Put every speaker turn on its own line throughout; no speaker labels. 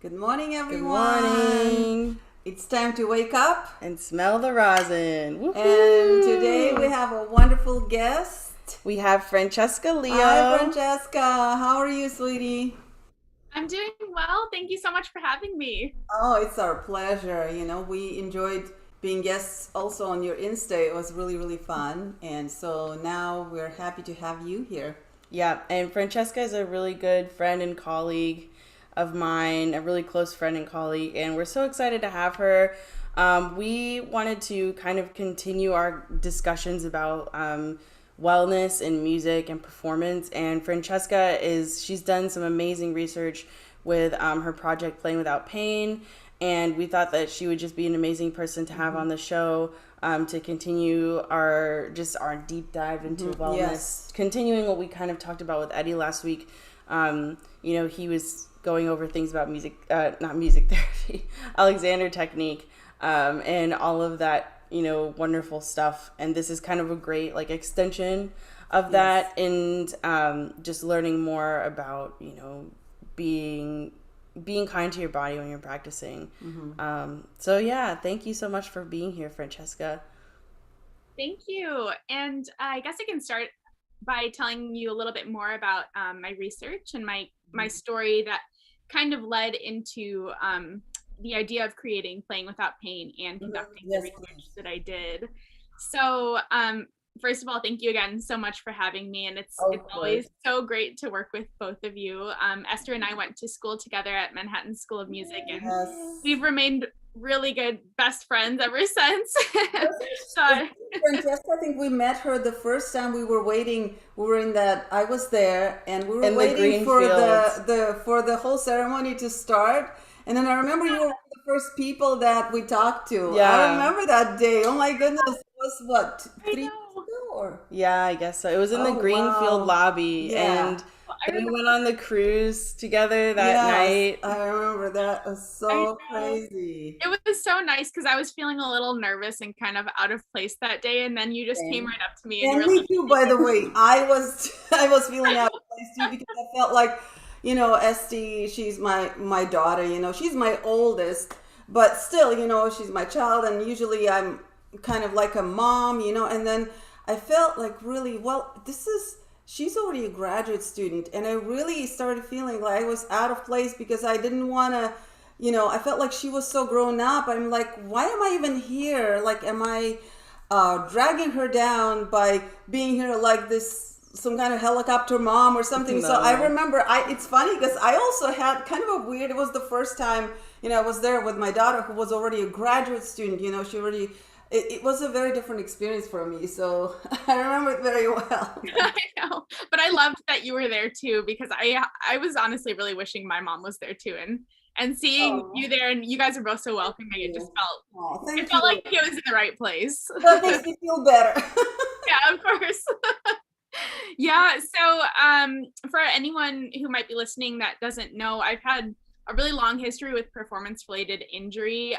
Good morning,
Good
everyone.
morning.
It's time to wake up.
And smell the rosin. Woohoo!
And today we have a wonderful guest.
We have Francesca Leo.
Hi, Francesca. How are you, sweetie?
I'm doing well. Thank you so much for having me.
Oh, it's our pleasure. We enjoyed being guests also on your Insta. It was really, really fun. And so now we're happy to have you here.
Yeah, and Francesca is a really good friend and colleague of mine, a really close friend and colleague, and we're so excited to have her. We wanted to kind of continue our discussions about wellness and music and performance, and she's done some amazing research with her project Playing Without Pain, and we thought that she would just be an amazing person to have on the show to continue our deep dive into wellness.
Yes.
Continuing what we kind of talked about with Eddie last week. He was going over things about not music therapy, Alexander technique, and all of that, wonderful stuff. And this is kind of a great extension of that, and just learning more about, being kind to your body when you're practicing. So yeah, thank you so much for being here, Francesca.
Thank you. And I guess I can start by telling you a little bit more about my research and my story that kind of led into the idea of creating Playing Without Pain and conducting the research that I did. So first of all, thank you again so much for having me. And it's always so great to work with both of you. Esther and I went to school together at Manhattan School of Music, and we've remained really good best friends ever since.
Francesca, I think we met her the first time we were waiting. I was there, and we were waiting for the whole ceremony to start. And then I remember you were one of the first people that we talked to.
Yeah.
I remember that day. Oh my goodness. It was what, 3 years ago? Or?
Yeah, I guess so. It was in the Greenfield lobby.
Yeah.
And we went on the cruise together that night.
I remember that. It was so crazy.
It was so nice because I was feeling a little nervous and kind of out of place that day, and then you just came right up to me.
And me too, by the way. I was feeling out of place too, because I felt like, Esty, she's my daughter, she's my oldest, but still, she's my child, and usually I'm kind of like a mom, and then I felt like really, she's already a graduate student, and I really started feeling like I was out of place because I didn't want to, I felt like she was so grown up. I'm like, why am I even here? Like, am I dragging her down by being here like this, some kind of helicopter mom or something? No. So I remember, it's funny because I also had kind of a weird, it was the first time, I was there with my daughter who was already a graduate student, she already, it was a very different experience for me. So I remember it very well.
I know, but I loved that you were there too, because I was honestly really wishing my mom was there too. And seeing you there, and you guys are both so welcoming, it just felt like it was in the right place.
That makes me feel better.
Yeah, of course. Yeah. So for anyone who might be listening that doesn't know, I've had a really long history with performance-related injury.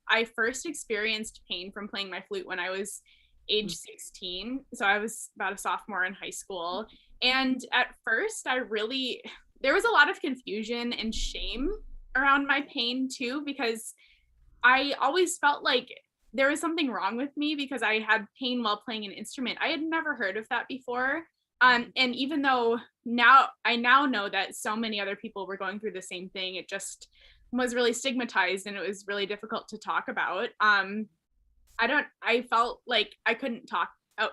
I first experienced pain from playing my flute when I was age 16. So I was about a sophomore in high school. And at first there was a lot of confusion and shame around my pain too, because I always felt like there was something wrong with me because I had pain while playing an instrument. I had never heard of that before. And even though I now know that so many other people were going through the same thing, it just was really stigmatized and it was really difficult to talk about. I felt like I couldn't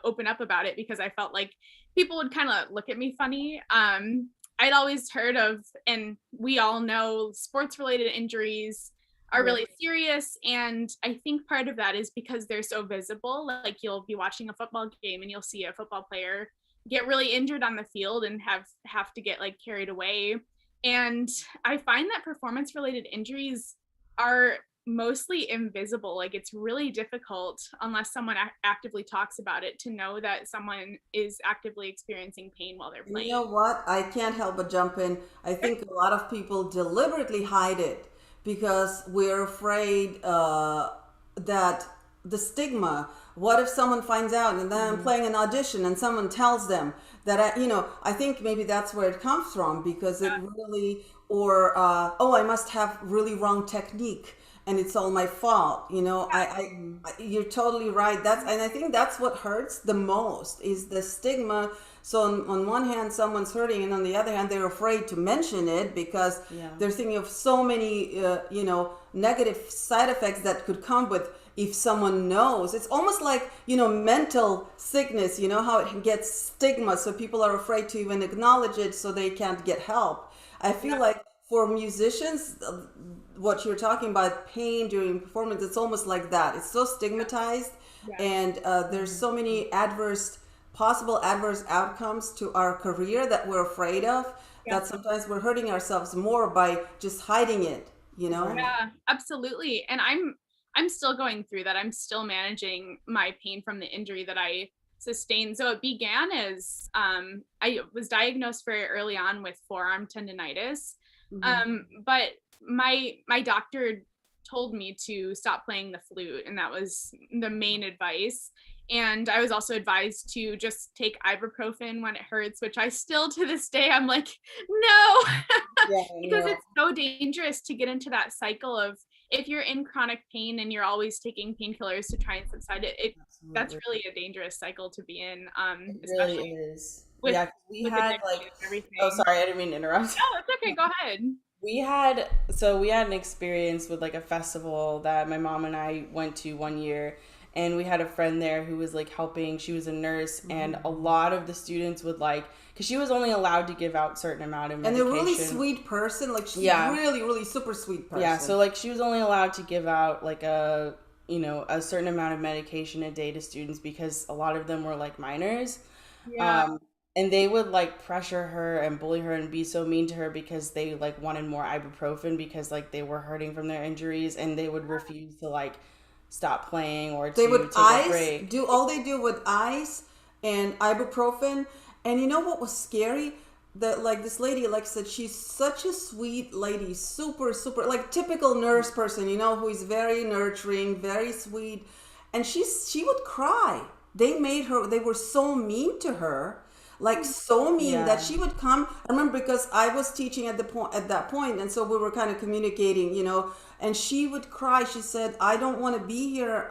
open up about it because I felt like people would kind of look at me funny. I'd always heard of, and we all know, sports related injuries are really serious. And I think part of that is because they're so visible. Like, you'll be watching a football game and you'll see a football player get really injured on the field and have to get carried away. And I find that performance related injuries are mostly invisible. Like, it's really difficult unless someone actively talks about it to know that someone is actively experiencing pain while they're playing.
You know what? I can't help but jump in. I think a lot of people deliberately hide it because we're afraid that the stigma. What if someone finds out and then I'm playing an audition and someone tells them that I think maybe that's where it comes from, because it really, or oh, I must have really wrong technique and it's all my fault. You're totally right. And I think that's what hurts the most is the stigma. So on one hand, someone's hurting, and on the other hand, they're afraid to mention it because
Yeah.
they're thinking of so many, negative side effects that could come with if someone knows. It's almost like, mental sickness, how it gets stigma. So people are afraid to even acknowledge it so they can't get help. I feel like for musicians, what you're talking about, pain during performance, it's almost like that. It's so stigmatized, and there's so many possible adverse outcomes to our career that we're afraid of, that sometimes we're hurting ourselves more by just hiding it.
Yeah, absolutely. And I'm still going through that. I'm still managing my pain from the injury that I sustained. So it began as I was diagnosed very early on with forearm tendonitis. But my doctor told me to stop playing the flute, and that was the main advice. And I was also advised to just take ibuprofen when it hurts, which I still to this day, I'm like, no, because it's so dangerous to get into that cycle of, if you're in chronic pain and you're always taking painkillers to try and subside it, that's really a dangerous cycle to be in,
It
especially
really is.
with,
Yeah, 'cause we
with
had
addiction and everything.
oh, sorry, I didn't mean to interrupt.
Oh, it's okay. Go ahead.
We had an experience with like a festival that my mom and I went to one year, and we had a friend there who was like helping. She was a nurse, and a lot of the students would because she was only allowed to give out certain amount of
And
medication.
a really sweet person, like she's really, really super sweet person.
Yeah, so like she was only allowed to give out like a certain amount of medication a day to students because a lot of them were like minors.
Yeah.
And they would like pressure her and bully her and be so mean to her because they like wanted more ibuprofen because like they were hurting from their injuries, and they would refuse to like stop playing or
They
to
would
take a break.
they do with ice and ibuprofen. And you know what was scary? That like this lady, like I said, she's such a sweet lady, super, super, like typical nurse person, who is very nurturing, very sweet. And she would cry. They were so mean to her, like so mean that she would come. I remember because I was teaching at that point, and so we were kind of communicating, and she would cry. She said, "I don't want to be here."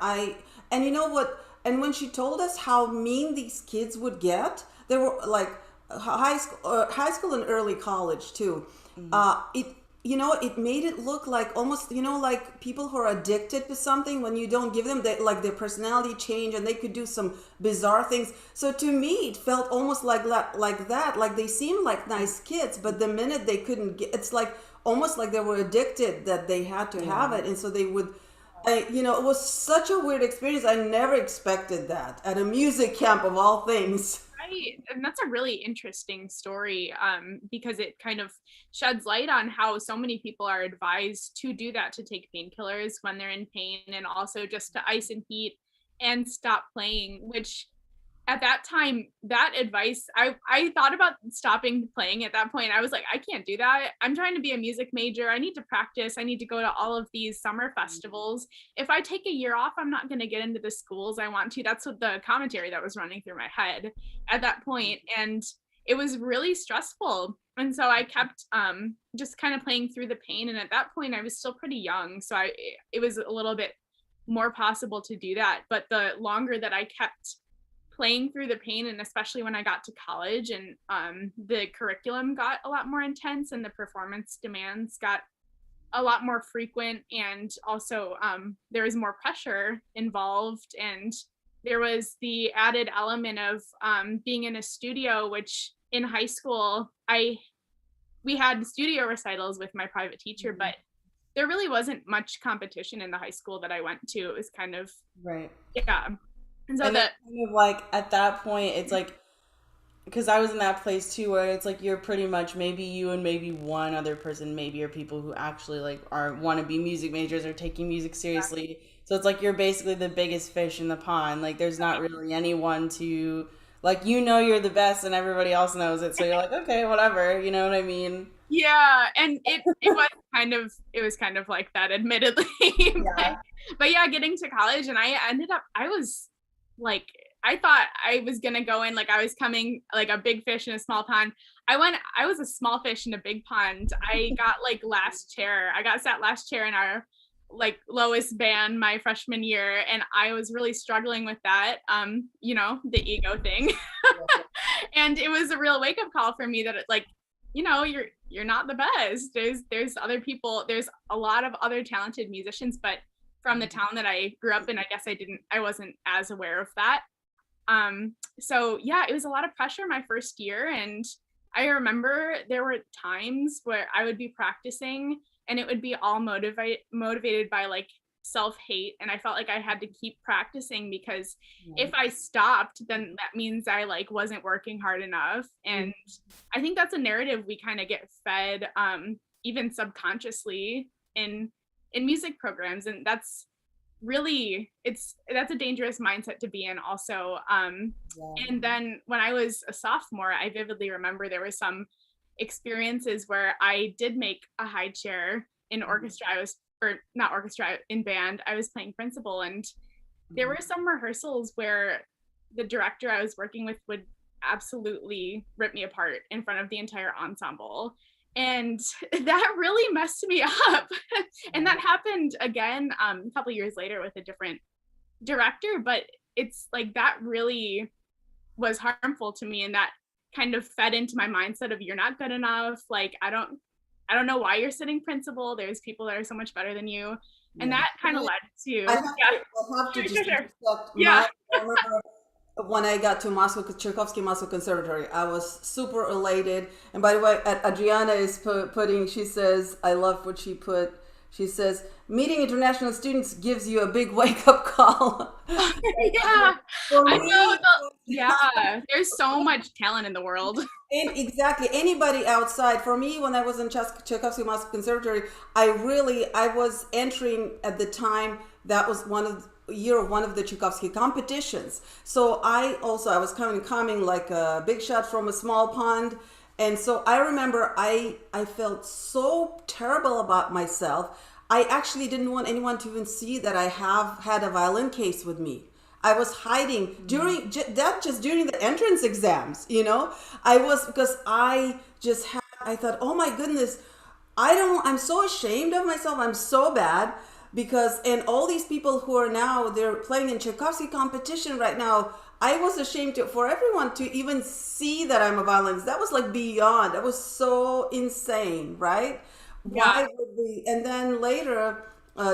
And you know what? And when she told us how mean these kids would get, they were like high school and early college too. It made it look like almost, like people who are addicted to something. When you don't give them, like their personality change and they could do some bizarre things. So to me, it felt almost like that. Like they seemed like nice kids, but the minute they couldn't get, it's like almost like they were addicted that they had to have it, and so they would. It was such a weird experience. I never expected that at a music camp of all things.
Right. And that's a really interesting story, because it kind of sheds light on how so many people are advised to do that, to take painkillers when they're in pain, and also just to ice and heat and stop playing, which at that time, that advice, I thought about stopping playing at that point. I was like, I can't do that. I'm trying to be a music major. I need to practice. I need to go to all of these summer festivals. If I take a year off, I'm not going to get into the schools I want to. That's what the commentary that was running through my head at that point. And it was really stressful. And so I kept just kind of playing through the pain. And at that point, I was still pretty young. So it was a little bit more possible to do that. But the longer that I kept playing through the pain, and especially when I got to college and the curriculum got a lot more intense and the performance demands got a lot more frequent, and also there was more pressure involved, and there was the added element of being in a studio, which in high school we had studio recitals with my private teacher, but there really wasn't much competition in the high school that I went to. It was kind of
Right.
Yeah. And so
And
that
kind of like at that point, it's like, because I was in that place too, where it's like you're pretty much maybe you and maybe one other person maybe are people who actually like want to be music majors or taking music seriously. So it's like you're basically the biggest fish in the pond. Like there's not really anyone to like, you're the best and everybody else knows it. So you're like, okay, whatever. You know what I mean?
Yeah, and it was kind of like that, admittedly.
Yeah.
But yeah, getting to college, and I was like I thought I was gonna go in like I was coming like a big fish in a small pond. I was a small fish in a big pond. I got like last chair. I got sat last chair in our like lowest band my freshman year, and I was really struggling with that. The ego thing. And it was a real wake-up call for me that like, you're not the best. There's other people, there's a lot of other talented musicians, but from the town that I grew up in, I guess I wasn't as aware of that. So yeah, it was a lot of pressure my first year. And I remember there were times where I would be practicing and it would be all motivated by like self-hate. And I felt like I had to keep practicing because if I stopped, then that means I like wasn't working hard enough. And I think that's a narrative we kind of get fed, even subconsciously in music programs. And that's a dangerous mindset to be in also. And then when I was a sophomore, I vividly remember there were some experiences where I did make a high chair in orchestra. Not orchestra, in band. I was playing principal, and there were some rehearsals where the director I was working with would absolutely rip me apart in front of the entire ensemble. And that really messed me up. And that happened again a couple years later with a different director, but it's like that really was harmful to me, and that kind of fed into my mindset of you're not good enough. Like I don't know why you're sitting principal. There's people that are so much better than you. And that kind of led to
I have to just interrupt.
Yeah.
I remember when I got to Tchaikovsky Moscow Conservatory, I was super elated. And by the way, Adriana is putting, she says, I love what she put. She says, meeting international students gives you a big wake-up call.
Yeah, I know. Yeah, there's so much talent in the world.
And exactly, anybody outside. For me, when I was in Tchaikovsky Moscow Conservatory, I was entering at the time, that was one of the Tchaikovsky competitions. So I was coming like a big shot from a small pond. And so I remember I felt so terrible about myself. I actually didn't want anyone to even see that I had a violin case with me. I was hiding during the entrance exams, because I thought, oh my goodness, I'm so ashamed of myself. I'm so bad and all these people who are now, they're playing in Tchaikovsky competition right now. I was ashamed for everyone to even see that I'm a violinist. That was like beyond. That was so insane, right?
Yeah.
Why would we? And then later,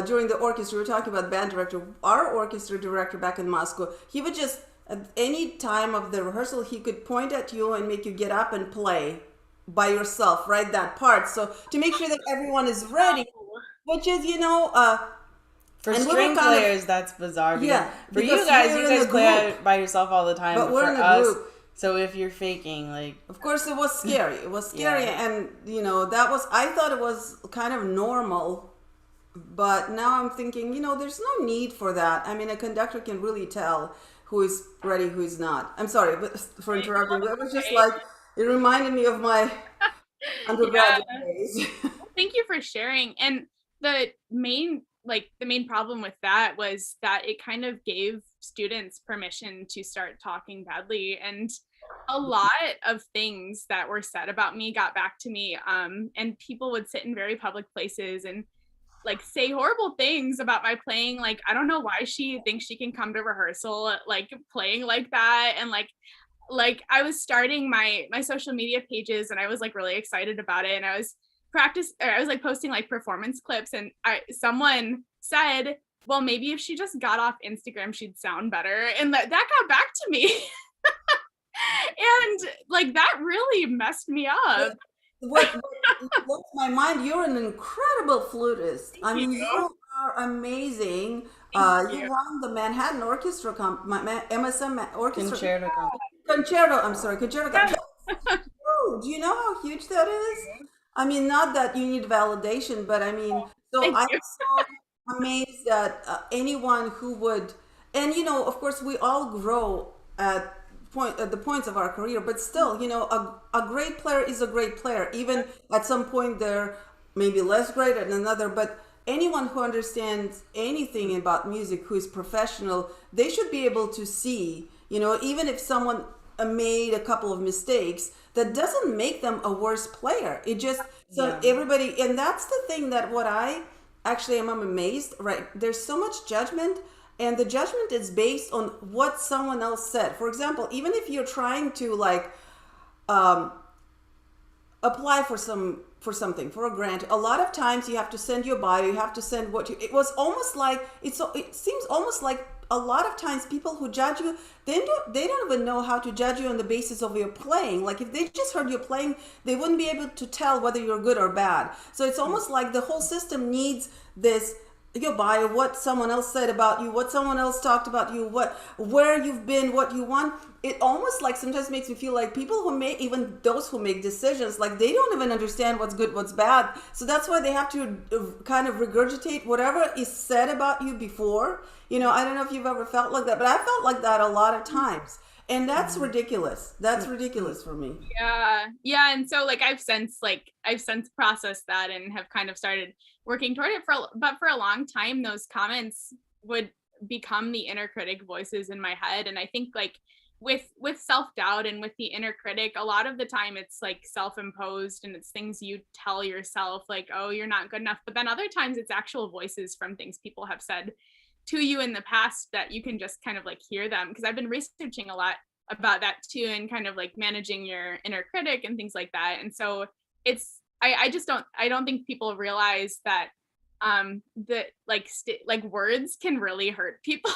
during the orchestra, we were talking about band director. Our orchestra director back in Moscow, he would just, at any time of the rehearsal, he could point at you and make you get up and play by yourself, right? That part. So to make sure that everyone is ready, which is,
for string players, that's bizarre.
Yeah.
For you guys play by yourself all the time.
But we're in
a
group.
So if you're faking, like,
of course, it was scary. It was scary, and I thought it was kind of normal, but now I'm thinking, there's no need for that. I mean, a conductor can really tell who is ready, who is not. I'm sorry for interrupting. But it was just like, it reminded me of my undergraduate days.
Thank you for sharing. And the main problem with that was that it kind of gave students permission to start talking badly, and a lot of things that were said about me got back to me, and people would sit in very public places and like say horrible things about my playing. Like, I don't know why she thinks she can come to rehearsal like playing like that. And like I was starting my social media pages, and I was like really excited about it, and I was like posting like performance clips, and someone said, well, maybe if she just got off Instagram, she'd sound better. And that got back to me. And like, that really messed me up.
What blows my mind, you're an incredible flutist. I mean, you are amazing. You won the Manhattan Orchestra MSM Orchestra Concerto. I'm sorry, Concerto. Do you know how huge that is? I mean, not that you need validation, but I mean, so I'm so amazed that anyone who would, and of course, we all grow at the points of our career, but still, a great player is a great player. Even at some point, they're maybe less great at another, but anyone who understands anything about music, who is professional, they should be able to see, You know, even if someone made a couple of mistakes, that doesn't make them a worse player. It just, so
Yeah.
everybody, and that's the thing that what I actually am, I'm amazed, right? There's so much judgment, and the judgment is based on what someone else said. For example, even if you're trying to like, um, apply for something, for a grant, a lot of times you have to send your bio, you have to send what you, it was almost like, it seems almost like a lot of times people who judge you, they don't even know how to judge you on the basis of your playing. Like if they just heard you playing, they wouldn't be able to tell whether you're good or bad. So it's almost like the whole system needs this, your bio, what someone else said about you, what someone else talked about you, what, where you've been, what you want. It almost like sometimes makes me feel like people who make, even those who make decisions, like they don't even understand what's good, what's bad. So that's why they have to kind of regurgitate whatever is said about you before. You know, I don't know if you've ever felt like that, but I felt like that a lot of times. And that's ridiculous. That's ridiculous for me.
Yeah, and so like I've since processed that and have kind of started working toward it, but for a long time those comments would become the inner critic voices in my head. And I think like with self-doubt and with the inner critic, a lot of the time it's like self-imposed, and it's things you tell yourself like, oh, you're not good enough. But then other times it's actual voices from things people have said to you in the past that you can just kind of like hear them. Because I've been researching a lot about that too, and kind of like managing your inner critic and things like that. And so it's, I don't think people realize that that like words can really hurt people.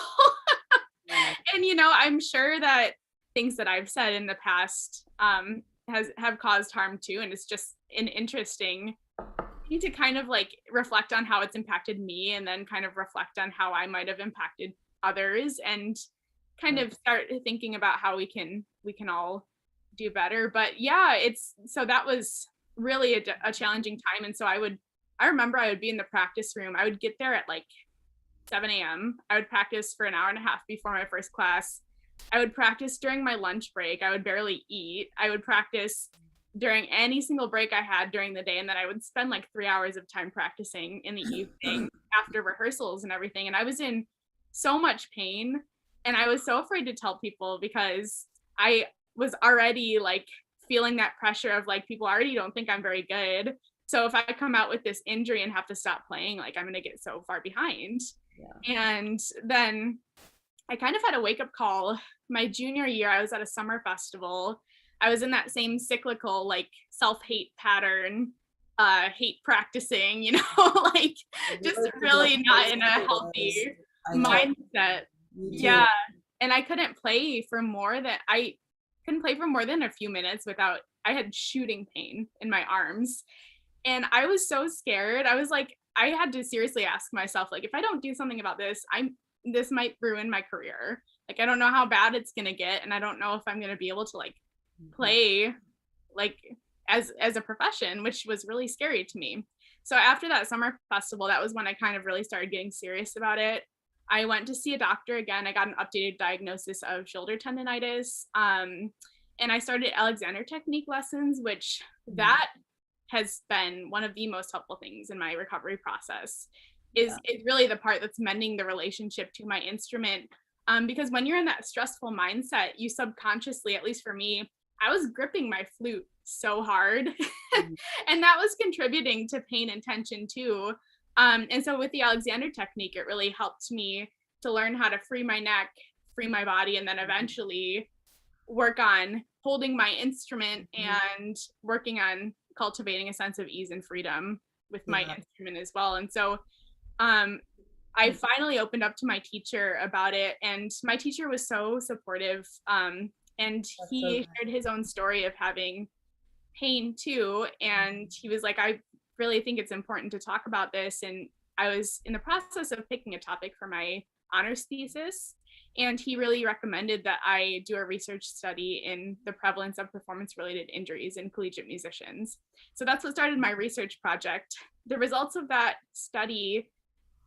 And you know, I'm sure that things that I've said in the past have caused harm too, and it's just an interesting thing to kind of like reflect on how it's impacted me, and then kind of reflect on how I might have impacted others, and kind of start thinking about how we can all do better. But yeah, it's, so that was really a challenging time. And so I remember I would be in the practice room. I would get there at like 7 a.m. I would practice for an hour and a half before my first class. I would practice during my lunch break. I would barely eat. I would practice during any single break I had during the day. And then I would spend like 3 hours of time practicing in the evening after rehearsals and everything. And I was in so much pain. And I was so afraid to tell people, because I was already like feeling that pressure of like, people already don't think I'm very good. So if I come out with this injury and have to stop playing, like I'm going to get so far behind. Yeah. And then I kind of had a wake up call my junior year. I was at a summer festival. I was in that same cyclical, like self-hate pattern, hate practicing, you know, like just really not in a healthy mindset. Yeah. And I couldn't play for more than a few minutes without, I had shooting pain in my arms. And I was so scared. I was like, I had to seriously ask myself, like, if I don't do something about this, this might ruin my career. Like, I don't know how bad it's going to get. And I don't know if I'm going to be able to like play like as a profession, which was really scary to me. So after that summer festival, that was when I kind of really started getting serious about it. I went to see a doctor again. I got an updated diagnosis of shoulder tendonitis. And I started Alexander technique lessons, which that has been one of the most helpful things in my recovery process. Is really the part that's mending the relationship to my instrument. Because when you're in that stressful mindset, you subconsciously, at least for me, I was gripping my flute so hard. And that was contributing to pain and tension too. And so with the Alexander technique, it really helped me to learn how to free my neck, free my body, and then eventually work on holding my instrument and working on cultivating a sense of ease and freedom with my instrument as well. And so I finally opened up to my teacher about it, and my teacher was so supportive. And he shared his own story of having pain too. And he was like, I really think it's important to talk about this. And I was in the process of picking a topic for my honors thesis. And he really recommended that I do a research study in the prevalence of performance-related injuries in collegiate musicians. So that's what started my research project. The results of that study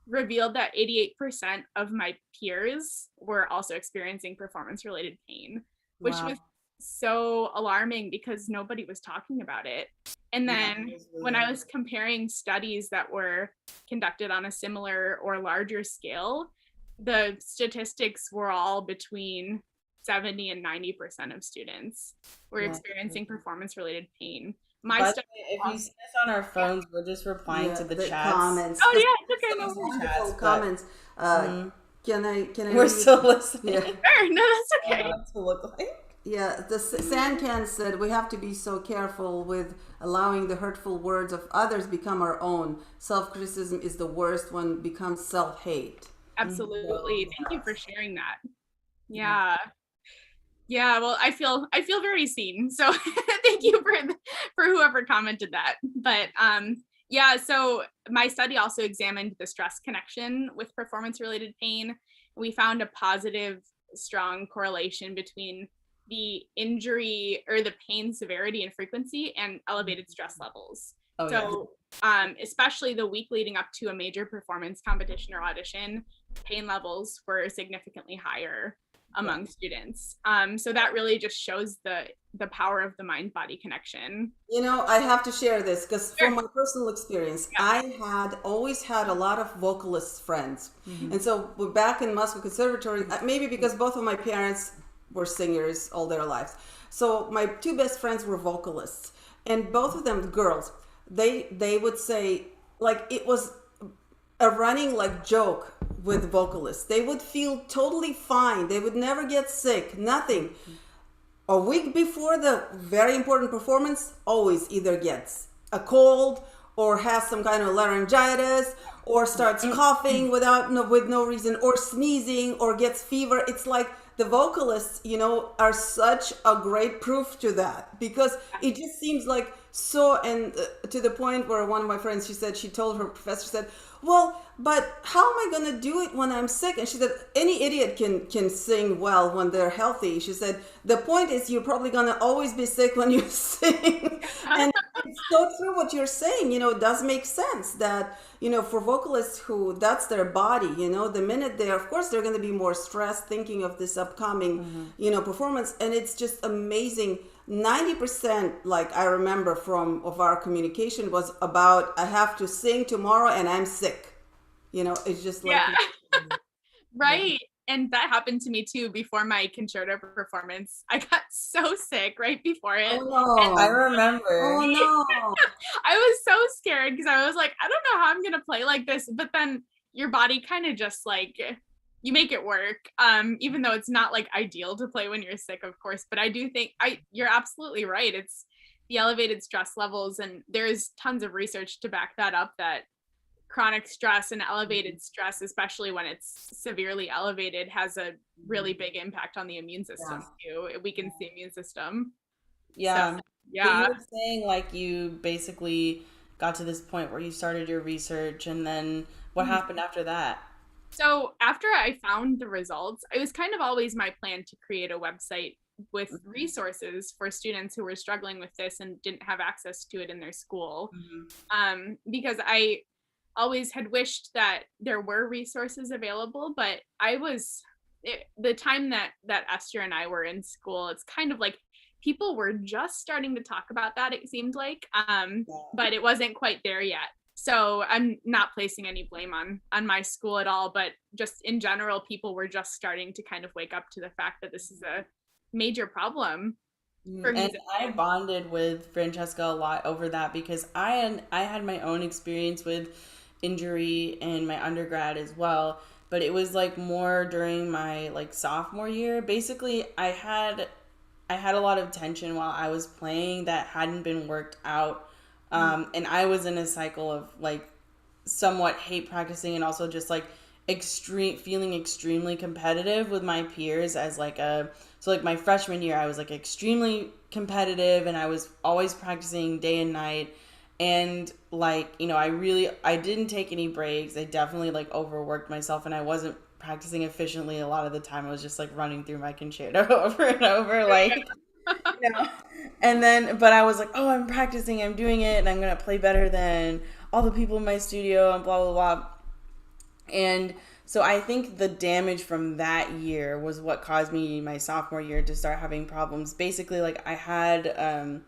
revealed that 88% of my peers were also experiencing performance-related pain, which was so alarming because nobody was talking about it. And then when I was comparing studies that were conducted on a similar or larger scale, the statistics were all between 70 and 90% of students were
Yeah.
experiencing performance-related pain. My
By the
study
way, if you
also,
see us on our phones, we're just replying
Yeah,
to the
the
chats.
comments.
oh
There's
yeah, it's okay, no
some
worries.
wonderful
Chats, but-
comments. Can I
We're
read?
still listening.
Yeah.
Sure, no, that's okay.
To look like.
Yeah, the Sandcan said we have to be so careful with allowing the hurtful words of others become our own. Self-criticism is the worst when it becomes self-hate.
Absolutely. Thank you for sharing that. Yeah. Yeah, well, I feel very seen. So thank you for whoever commented that. But yeah, so my study also examined the stress connection with performance related pain. We found a positive, strong correlation between the injury or the pain severity and frequency and elevated stress levels.
Oh,
So especially the week leading up to a major performance competition or audition, pain levels were significantly higher among students. So that really just shows the power of the mind-body connection.
You know, I have to share this because
Sure.
from my personal experience,
Yeah.
I had always had a lot of vocalist friends. And so we're back in Moscow Conservatory, maybe because both of my parents were singers all their lives. So my two best friends were vocalists, and both of them girls. They would say, like, it was a running like joke with vocalists. They would feel totally fine. They would never get sick, nothing. A week before the very important performance, always either gets a cold or has some kind of laryngitis or starts coughing with no reason, or sneezing, or gets fever. It's like the vocalists, you know, are such a great proof to that, because it just seems like so, and to the point where one of my friends, she told her professor, said, well, but how am I going to do it when I'm sick? And she said, any idiot can sing well when they're healthy. She said, the point is you're probably going to always be sick when you sing. And it's so true what you're saying. You know, it does make sense that, you know, for vocalists who that's their body, you know, the minute of course, they're going to be more stressed thinking of this upcoming, you know, performance. And it's just amazing. 90%, like I remember of our communication was about, I have to sing tomorrow and I'm sick. You know, it's just like,
Right. And that happened to me too before my concerto performance. I got so sick right before it.
oh no,
I remember.
oh no.
I was so scared because I was like, I don't know how I'm going to play like this. But then your body kind of just like, you make it work, even though it's not like ideal to play when you're sick, of course. But I do think you're absolutely right. It's the elevated stress levels, and there's tons of research to back that up, that chronic stress and elevated stress, especially when it's severely elevated, has a really big impact on the immune system too. It weakens the immune system.
Yeah.
So, yeah.
But you were saying like you basically got to this point where you started your research, and then what happened after that?
So after I found the results, it was kind of always my plan to create a website with resources for students who were struggling with this and didn't have access to it in their school. Because I always had wished that there were resources available, but the time that Esther and I were in school, it's kind of like people were just starting to talk about that, it seemed like, but it wasn't quite there yet. So I'm not placing any blame on my school at all, but just in general, people were just starting to kind of wake up to the fact that this is a major problem for music.
And I bonded with Francesca a lot over that, because I had my own experience with injury in my undergrad as well, but it was like more during my like sophomore year. Basically, I had a lot of tension while I was playing that hadn't been worked out. And I was in a cycle of like somewhat hate practicing, and also just like feeling extremely competitive with my peers as like so like my freshman year, I was like extremely competitive, and I was always practicing day and night. And like, you know, I didn't take any breaks. I definitely like overworked myself, and I wasn't practicing efficiently a lot of the time. I was just like running through my concerto over and over, like, you know. And then, but I was like, oh, I'm practicing, I'm doing it, and I'm going to play better than all the people in my studio, and blah, blah, blah. And so I think the damage from that year was what caused me my sophomore year to start having problems. Basically, like I had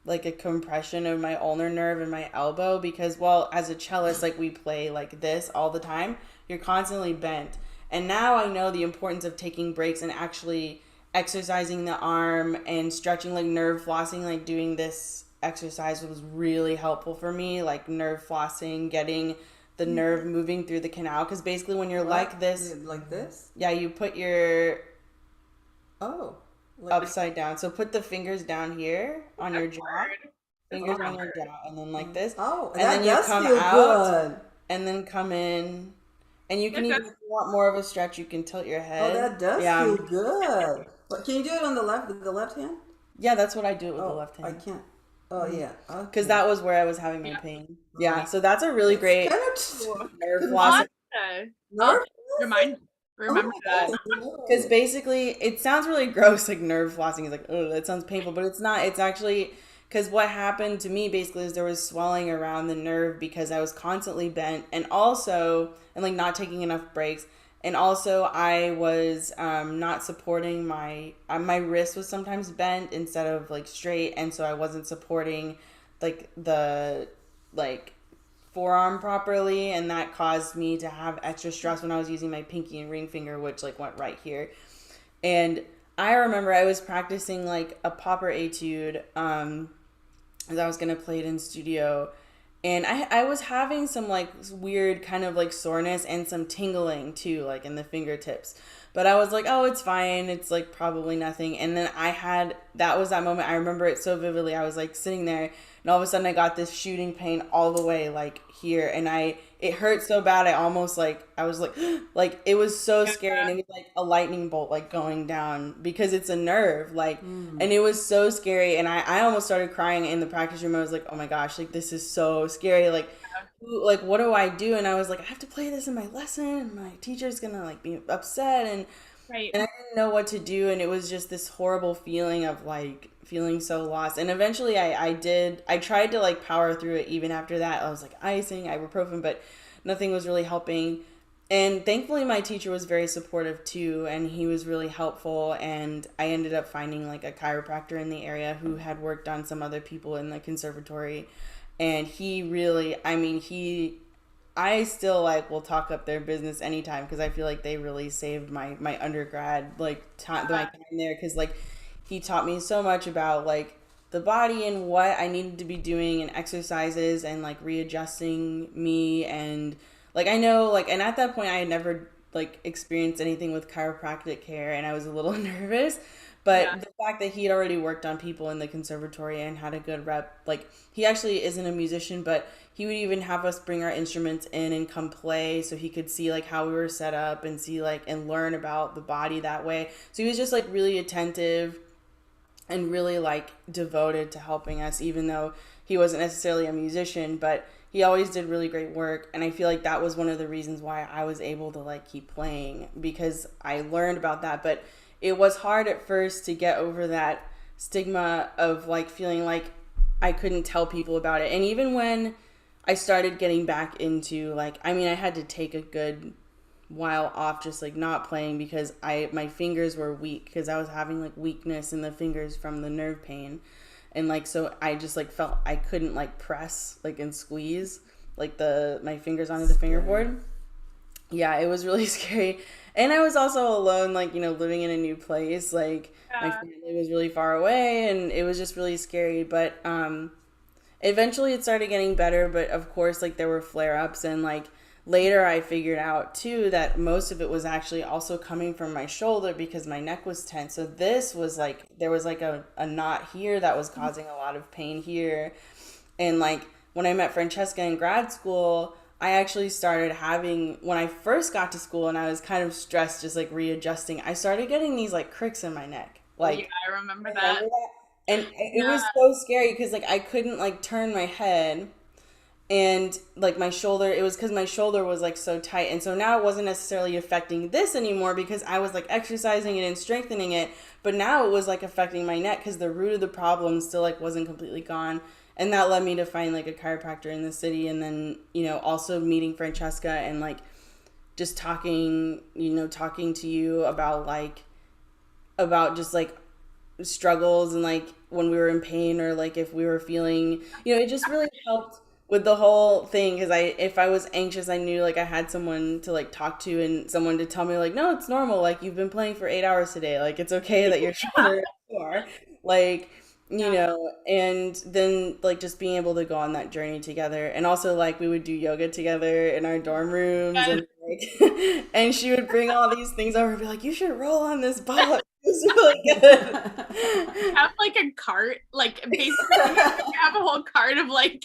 like a compression of my ulnar nerve in my elbow, because, well, as a cellist, like we play like this all the time. You're constantly bent. And now I know the importance of taking breaks and actually exercising the arm and stretching, like nerve flossing, like doing this exercise was really helpful for me, like nerve flossing, getting the nerve moving through the canal. Because basically, when you're
What?
like this,
Like this?
yeah, you put your
Oh, like
upside down. So put the fingers down here on your
That's
jaw,
hard. That's
fingers
very
on your
hard.
jaw, and then like this,
oh,
and then
that
you
does
come
feel
out,
good.
and then come in, and you can
That
even,
does.
if you want more of a stretch, you can tilt your
Oh,
head.
that does
Yeah,
feel good. But can you do it on the left hand?
yeah, that's what I do it with the
Oh,
left
I
hand.
can't. Oh yeah.
Because
Okay.
that was where I was having my
Yeah.
pain. Yeah, so that's a really
It's
great
kind
Cool.
of
nerve
I'll
flossing.
confusing.
I'll
Nerve
remind
Oh
remember
my
that.
god,
Because
no.
basically, it sounds really gross, like nerve flossing is like, oh, that sounds painful, but it's not. It's actually, because what happened to me basically is there was swelling around the nerve because I was constantly bent, and also, and like not taking enough breaks. And also, I was not supporting my wrist was sometimes bent instead of like straight, and so I wasn't supporting like the like forearm properly, and that caused me to have extra stress when I was using my pinky and ring finger, which like went right here. And I remember I was practicing like a popper etude as I was gonna play it in studio, and I was having some like weird kind of like soreness and some tingling too, like in the fingertips. But I was like, oh, it's fine. It's like probably nothing. And then that was that moment. I remember it so vividly. I was like sitting there, and all of a sudden I got this shooting pain all the way like here. And it hurt so bad. I was like, it was so scary. And it was like a lightning bolt like going down because it's a nerve. Like, and it was so scary. And I almost started crying in the practice room. I was like, oh my gosh, like this is so scary. Like what do I do? And I was like, I have to play this in my lesson, and my teacher's gonna like be upset,
Right.
and I didn't know what to do, and it was just this horrible feeling of like feeling so lost. And eventually I tried to like power through it. Even after that, I was like icing, ibuprofen, but nothing was really helping. And thankfully my teacher was very supportive too, and he was really helpful, and I ended up finding like a chiropractor in the area who had worked on some other people in the conservatory. And he really, I mean, I still like will talk up their business anytime because I feel like they really saved my undergrad like time my time there, because like he taught me so much about like the body and what I needed to be doing and exercises and like readjusting me. And like I know like, and at that point I had never like experienced anything with chiropractic care, and I was a little nervous. But
Yeah.
the fact that he had already worked on people in the conservatory and had a good rep, like he actually isn't a musician, but he would even have us bring our instruments in and come play so he could see like how we were set up and see like and learn about the body that way. So he was just like really attentive and really like devoted to helping us, even though he wasn't necessarily a musician, but he always did really great work. And I feel like that was one of the reasons why I was able to like keep playing, because I learned about that. But it was hard at first to get over that stigma of like feeling like I couldn't tell people about it. And even when I started getting back into like, I mean, I had to take a good while off just like not playing because my fingers were weak because I was having like weakness in the fingers from the nerve pain. And like so I just like felt I couldn't like press like and squeeze like my fingers onto the fingerboard. Yeah, it was really scary. And I was also alone, like, living in a new place. Like, my
Yeah.
family was really far away, and it was just really scary. But eventually it started getting better. But of course, like, there were flare ups. And, like, later I figured out, too, that most of it was actually also coming from my shoulder because my neck was tense. So this was like, there was like a knot here that was causing a lot of pain here. And, like, when I met Francesca in grad school, I actually started having, when I first got to school and I was kind of stressed, just like readjusting, I started getting these like cricks in my neck.
Oh, yeah,
Like,
I remember
remember
that.
that? And it
Yeah.
was so scary because like I couldn't like turn my head, and like my shoulder, it was because my shoulder was like so tight. And so now it wasn't necessarily affecting this anymore because I was like exercising it and strengthening it. But now it was like affecting my neck because the root of the problem still like wasn't completely gone. And that led me to find like a chiropractor in the city, and then also meeting Francesca and like just talking to you about just like struggles and like when we were in pain or like if we were feeling, it just really helped with the whole thing, because if I was anxious, I knew like I had someone to like talk to and someone to tell me like, no, it's normal. Like you've been playing for 8 hours today. Like it's okay that your shoulder is sore. Like,
Yeah.
and then like just being able to go on that journey together. And also like we would do yoga together in our dorm rooms
Yes.
and like, and she would bring all these things over and be like, you should roll on this ball. It's really good.
Have like a cart, like basically have a whole cart of like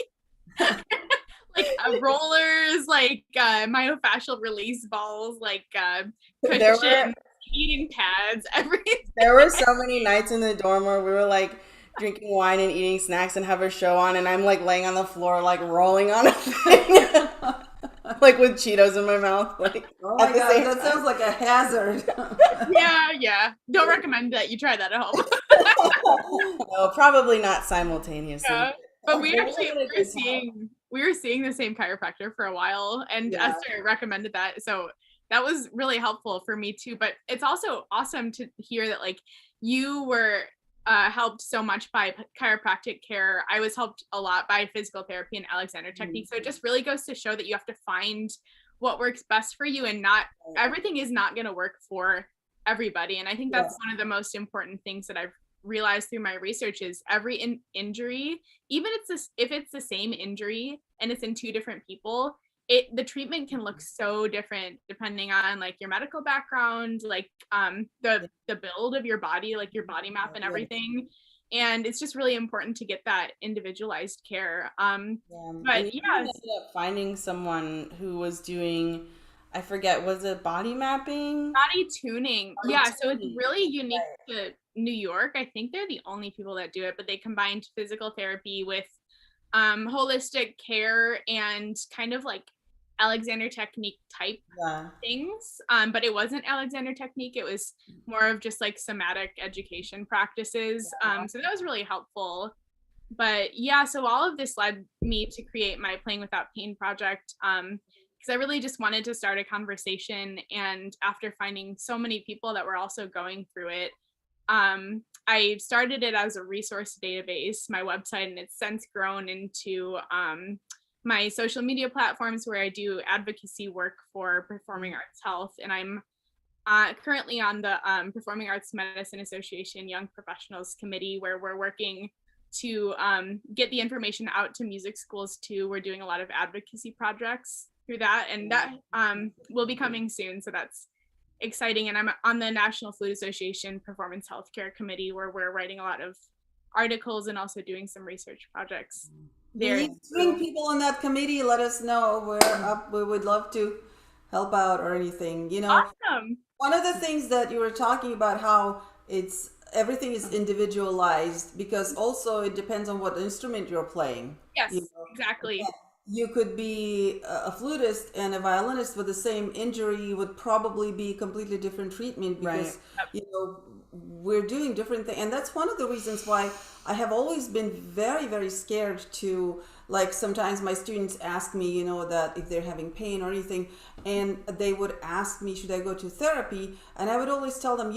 rollers, like myofascial release balls, like
There were
cushions, eating pads, everything.
There were so many nights in the dorm where we were like drinking wine and eating snacks and have a show on, and I'm like laying on the floor, like rolling on a thing, like with Cheetos in my mouth, like
Oh
at
my
the
God,
same
that
time.
sounds like a hazard.
Yeah. Don't recommend that you try that at home.
No, probably not simultaneously.
Yeah. But
But
we
we
actually
had a
were
good time.
seeing the same chiropractor for a while, and
Yeah.
Esther recommended that. So that was really helpful for me too. But it's also awesome to hear that like you were helped so much by chiropractic care. I was helped a lot by physical therapy and Alexander technique. So it just really goes to show that you have to find what works best for you, and not everything is not going to work for everybody. And I think
Yeah.
that's one of the most important things that I've realized through my research is every injury, even if it's the same injury and it's in two different people, the treatment can look so different depending on like your medical background, like the build of your body, like your body map and
Yeah.
everything. And it's just really important to get that individualized care.
Yeah. And
But
you
yeah,
ended up finding someone who was doing, I forget, was it body mapping?
body tuning.
Body
Yeah, so it's
tuning.
really unique to New York. I think they're the only people that do it, but they combined physical therapy with holistic care and kind of like Alexander technique type
Yeah.
things. But it wasn't Alexander technique, it was more of just like somatic education practices. So that was really helpful. But yeah, so all of this led me to create my Playing Without Pain project, because I really just wanted to start a conversation. And after finding so many people that were also going through it, I started it as a resource database, my website, and it's since grown into my social media platforms where I do advocacy work for performing arts health. And I'm currently on the Performing Arts Medicine Association Young Professionals Committee, where we're working to get the information out to music schools too. We're doing a lot of advocacy projects through that, and that will be coming soon. So that's exciting. And I'm on the National Flute Association Performance Healthcare Committee, where we're writing a lot of articles and also doing some research projects there.
We need to bring people on that committee. Let us know. We're up. We would love to help out or anything.
Awesome.
One of the things that you were talking about, how it's everything is individualized because also it depends on what instrument you're playing.
Yes,
You know,
exactly.
you could be a flutist and a violinist with the same injury would probably be completely different treatment because we're doing different things, and that's one of the reasons why I have always been very, very scared to, like, sometimes my students ask me, that if they're having pain or anything, and they would ask me, should I go to therapy? And I would always tell them,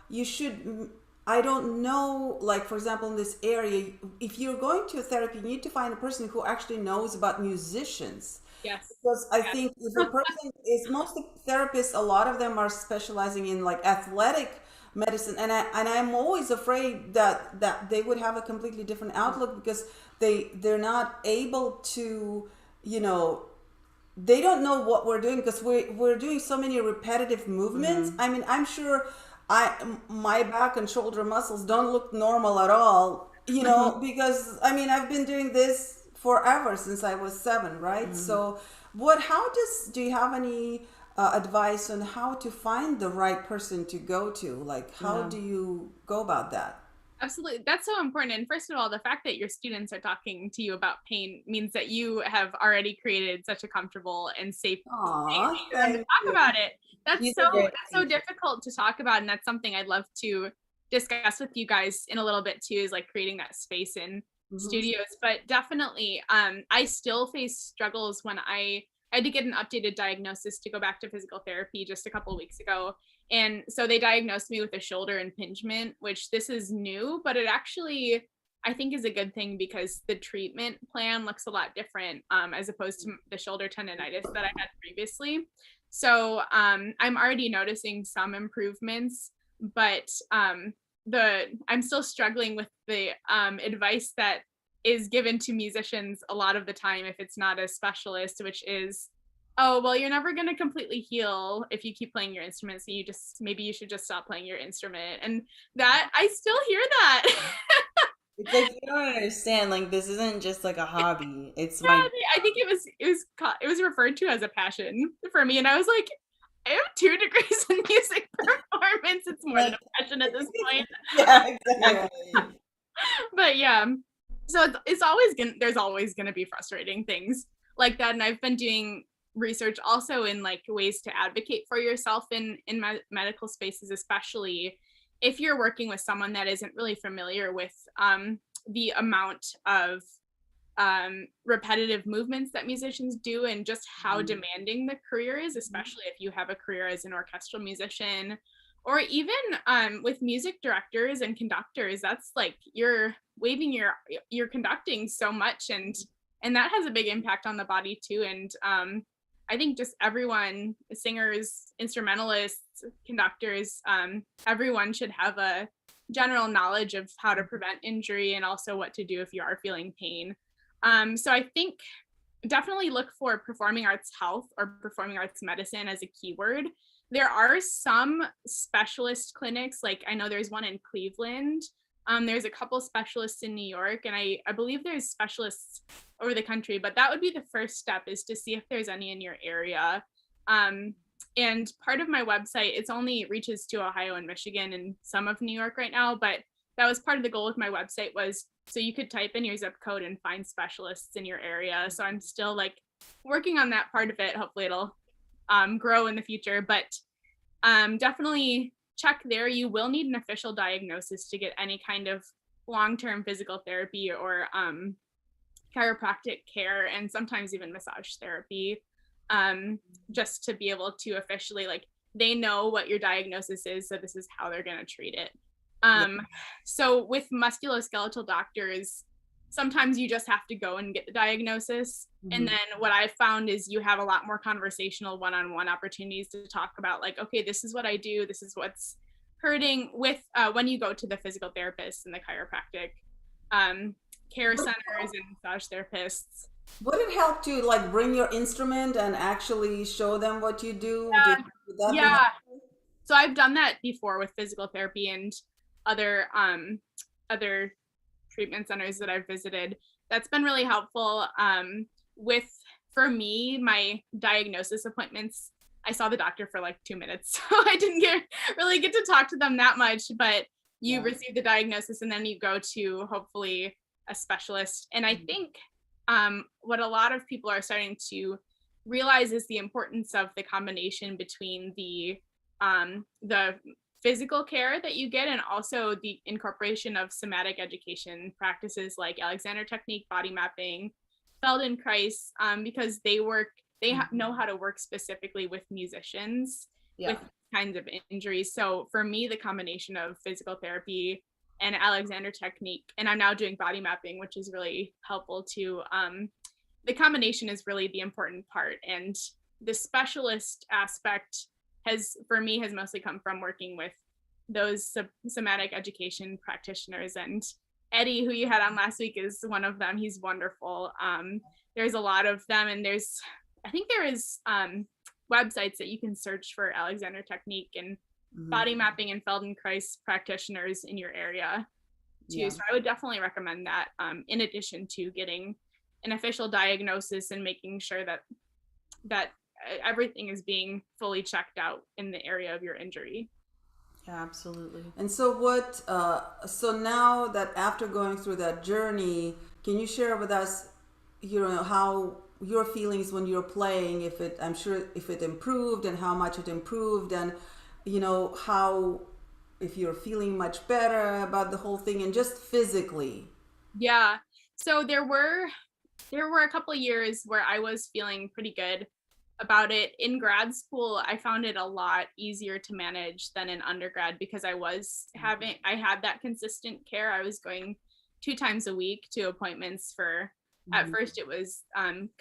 you should. I don't know, like, for example, in this area, if you're going to a therapy, you need to find a person who actually knows about musicians.
Yes.
Because I think if a person is, most of the therapists, a lot of them are specializing in like athletic medicine, and I'm always afraid that they would have a completely different outlook because they're not able to, they don't know what we're doing because we're doing so many repetitive movements. I mean, I'm sure my back and shoulder muscles don't look normal at all, because I mean, I've been doing this forever since I was 7, right? So do you have any advice on how to find the right person to go to? Like, how do you go about that?
Absolutely. That's so important. And first of all, the fact that your students are talking to you about pain means that you have already created such a comfortable and safe
Aw,
space for them to
thank
talk
you.
about it. That's
He's a
so
great
that's so
teacher.
difficult to talk about. And that's something I'd love to discuss with you guys in a little bit too, is like creating that space in studios. But definitely, I still face struggles when I had to get an updated diagnosis to go back to physical therapy just a couple of weeks ago. And so they diagnosed me with a shoulder impingement, which this is new, but it actually I think is a good thing because the treatment plan looks a lot different as opposed to the shoulder tendonitis that I had previously. So I'm already noticing some improvements, but I'm still struggling with the advice that is given to musicians a lot of the time if it's not a specialist, which is, oh, well, you're never going to completely heal if you keep playing your instrument. So maybe you should just stop playing your instrument. And that, I still hear that.
It's like you don't understand. Like this isn't just like a hobby. It's
Yeah,
my
I think it was referred to as a passion for me. And I was like, I have 2 degrees in music performance. It's more than a passion at this point.
yeah, exactly.
But yeah, so it's always there's always gonna be frustrating things like that. And I've been doing research also in like ways to advocate for yourself in medical spaces, especially if you're working with someone that isn't really familiar with the amount of repetitive movements that musicians do and just how demanding the career is, especially if you have a career as an orchestral musician or even with music directors and conductors. That's like you're conducting so much, and that has a big impact on the body too. And I think just everyone, singers, instrumentalists, conductors, everyone should have a general knowledge of how to prevent injury and also what to do if you are feeling pain. So I think definitely look for performing arts health or performing arts medicine as a keyword. There are some specialist clinics, like I know there's one in Cleveland. There's a couple specialists in New York, and I believe there's specialists over the country, but that would be the first step, is to see if there's any in your area. And part of my website, it's only reaches to Ohio and Michigan and some of New York right now, but that was part of the goal with my website, was so you could type in your zip code and find specialists in your area. So I'm still like working on that part of it. Hopefully it'll grow in the future, but definitely check there. You will need an official diagnosis to get any kind of long-term physical therapy or chiropractic care, and sometimes even massage therapy, just to be able to officially, like, they know what your diagnosis is, so this is how they're going to treat it. So with musculoskeletal doctors, sometimes you just have to go and get the diagnosis. And then what I've found is you have a lot more conversational one-on-one opportunities to talk about, like, okay, this is what I do, this is what's hurting, with when you go to the physical therapist and the chiropractic care centers and massage therapists.
Would it help to like bring your instrument and actually show them what you do? Would that be helpful?
So I've done that before with physical therapy and other treatment centers that I've visited. That's been really helpful. For me, my diagnosis appointments, I saw the doctor for like 2 minutes, so I didn't really get to talk to them that much. But you receive the diagnosis, and then you go to hopefully a specialist. And I think what a lot of people are starting to realize is the importance of the combination between the physical care that you get and also the incorporation of somatic education practices like Alexander technique, body mapping, Feldenkrais, because they know how to work specifically with musicians with kinds of injuries. So for me, the combination of physical therapy and Alexander technique, and I'm now doing body mapping, which is really helpful too. The combination is really the important part, and the specialist aspect has mostly come from working with those somatic education practitioners. And Eddie, who you had on last week, is one of them. He's wonderful. There's a lot of them, and I think there is websites that you can search for Alexander technique and body mapping and Feldenkrais practitioners in your area too. So I would definitely recommend that, in addition to getting an official diagnosis and making sure that everything is being fully checked out in the area of your injury.
Yeah, absolutely.
And so so now that after going through that journey, can you share with us, how your feelings when you're playing, if it improved and how much it improved, and how, if you're feeling much better about the whole thing and just physically?
Yeah. So there were a couple of years where I was feeling pretty good about it. In grad school, I found it a lot easier to manage than in undergrad because I had that consistent care. I was going 2 times a week to appointments for, at first it was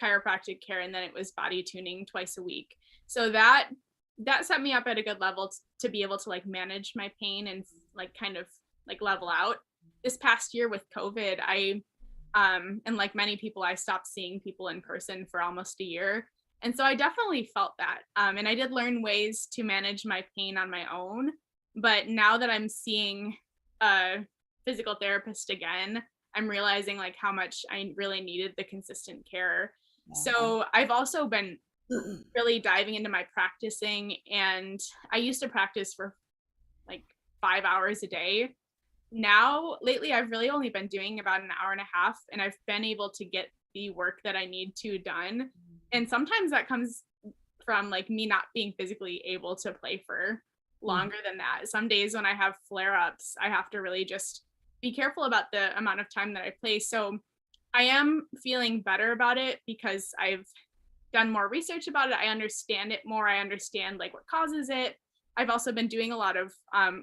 chiropractic care, and then it was body tuning twice a week. So that set me up at a good level to be able to like manage my pain and like kind of like level out. This past year with COVID, I and like many people, I stopped seeing people in person for almost a year. And so I definitely felt that. And I did learn ways to manage my pain on my own. But now that I'm seeing a physical therapist again, I'm realizing like how much I really needed the consistent care. So I've also been really diving into my practicing, and I used to practice for like 5 hours a day. Now lately I've really only been doing about an hour and a half, and I've been able to get the work that I need to done. And sometimes that comes from like me not being physically able to play for longer than that. Some days when I have flare-ups, I have to really just be careful about the amount of time that I play. So I am feeling better about it because I've done more research about it. I understand it more. I understand like what causes it. I've also been doing a lot of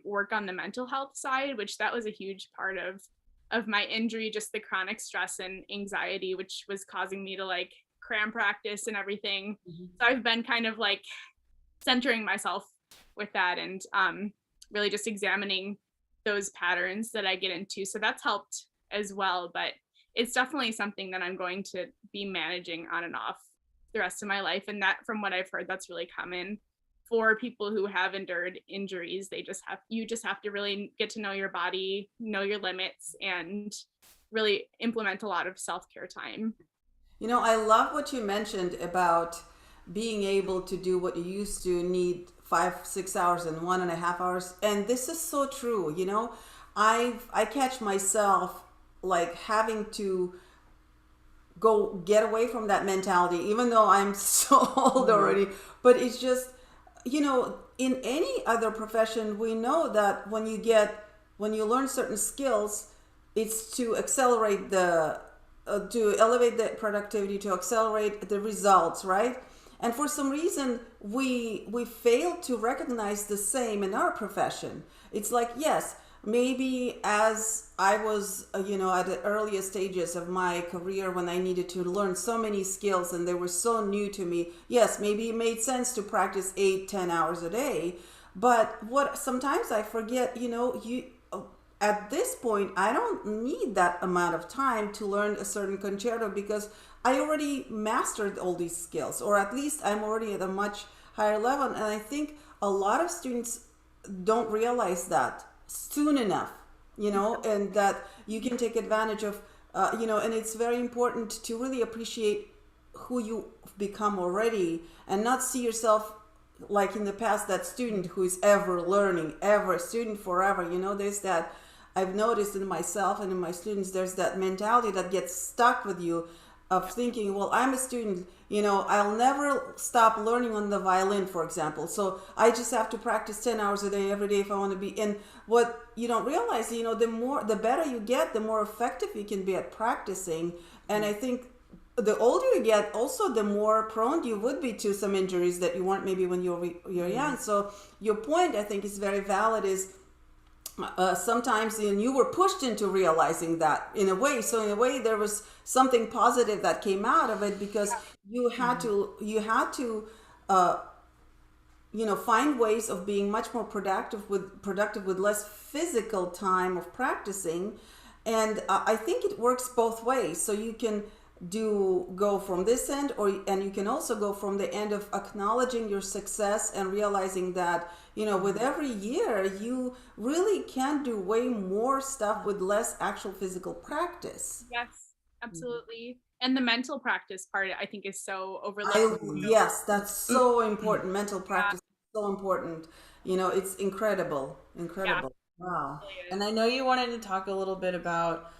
work on the mental health side, which that was a huge part of my injury, just the chronic stress and anxiety, which was causing me to like cram practice and everything. So I've been kind of like centering myself with that, and really just examining those patterns that I get into. So that's helped as well. But it's definitely something that I'm going to be managing on and off the rest of my life. And that, from what I've heard, that's really common for people who have endured injuries. You just have to really get to know your body, know your limits, and really implement a lot of self-care time.
You know, I love what you mentioned about being able to do what you used to need 5, 6 hours and 1.5 hours. And this is so true. You know, I catch myself like having to go get away from that mentality, even though I'm so old already. But it's just, you know, in any other profession, we know that when you learn certain skills, it's to accelerate to elevate the productivity, to accelerate the results, right? And for some reason, we fail to recognize the same in our profession. It's like, yes, maybe as I was, at the earliest stages of my career when I needed to learn so many skills and they were so new to me, yes, maybe it made sense to practice 8, 10 hours a day. But what sometimes I forget, at this point, I don't need that amount of time to learn a certain concerto because I already mastered all these skills, or at least I'm already at a much higher level. And I think a lot of students don't realize that soon enough, and that you can take advantage of, and it's very important to really appreciate who you become already and not see yourself like in the past, that student who is ever learning, ever student forever. There's that. I've noticed in myself and in my students, there's that mentality that gets stuck with you of thinking, well, I'm a student, I'll never stop learning on the violin, for example. So I just have to practice 10 hours a day, every day if I want to be. And what you don't realize, the better you get, the more effective you can be at practicing. And I think the older you get, also the more prone you would be to some injuries that you weren't maybe when you're young. So your point, I think, is very valid, is sometimes you were pushed into realizing that in a way. So in a way, there was something positive that came out of it because you had to find ways of being much more productive with less physical time of practicing. And I think it works both ways. So you can go from this end, and you can also go from the end of acknowledging your success and realizing that with every year you really can do way more stuff with less actual physical practice.
Yes, absolutely. And the mental practice part, I think, is so overlooked.
Yes, that's so important. Mental practice is so important. It's incredible. Wow.
And I know you wanted to talk a little bit about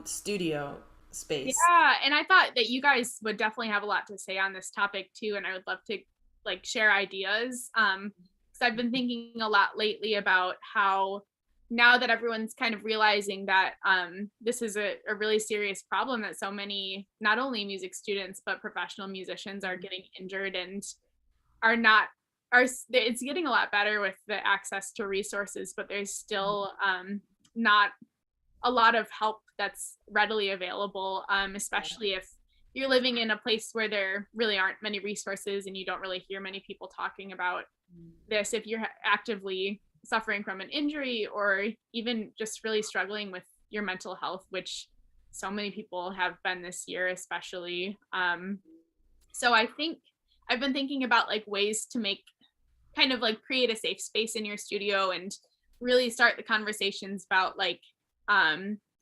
studio space.
Yeah, and I thought that you guys would definitely have a lot to say on this topic too, and I would love to like share ideas. Because I've been thinking a lot lately about how now that everyone's kind of realizing that this is a really serious problem, that so many, not only music students but professional musicians are getting injured and it's getting a lot better with the access to resources, but there's still not a lot of help that's readily available, especially if you're living in a place where there really aren't many resources and you don't really hear many people talking about this. If you're actively suffering from an injury or even just really struggling with your mental health, which so many people have been this year, especially. So I think I've been thinking about like ways to make kind of like create a safe space in your studio and really start the conversations about like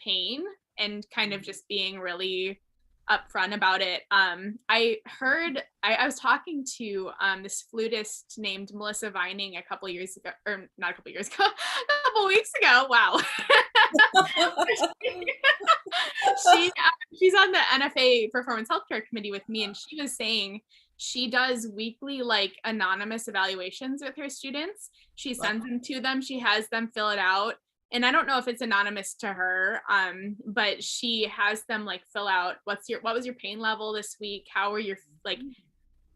pain and kind of just being really upfront about it. I was talking to this flutist named Melissa Vining a couple years ago, or not a couple years ago, a couple weeks ago. Wow. She's on the NFA Performance Healthcare Committee with me, and she was saying she does weekly like anonymous evaluations with her students. She sends them to them. She has them fill it out. And I don't know if it's anonymous to her, but she has them like fill out what was your pain level this week? How are your like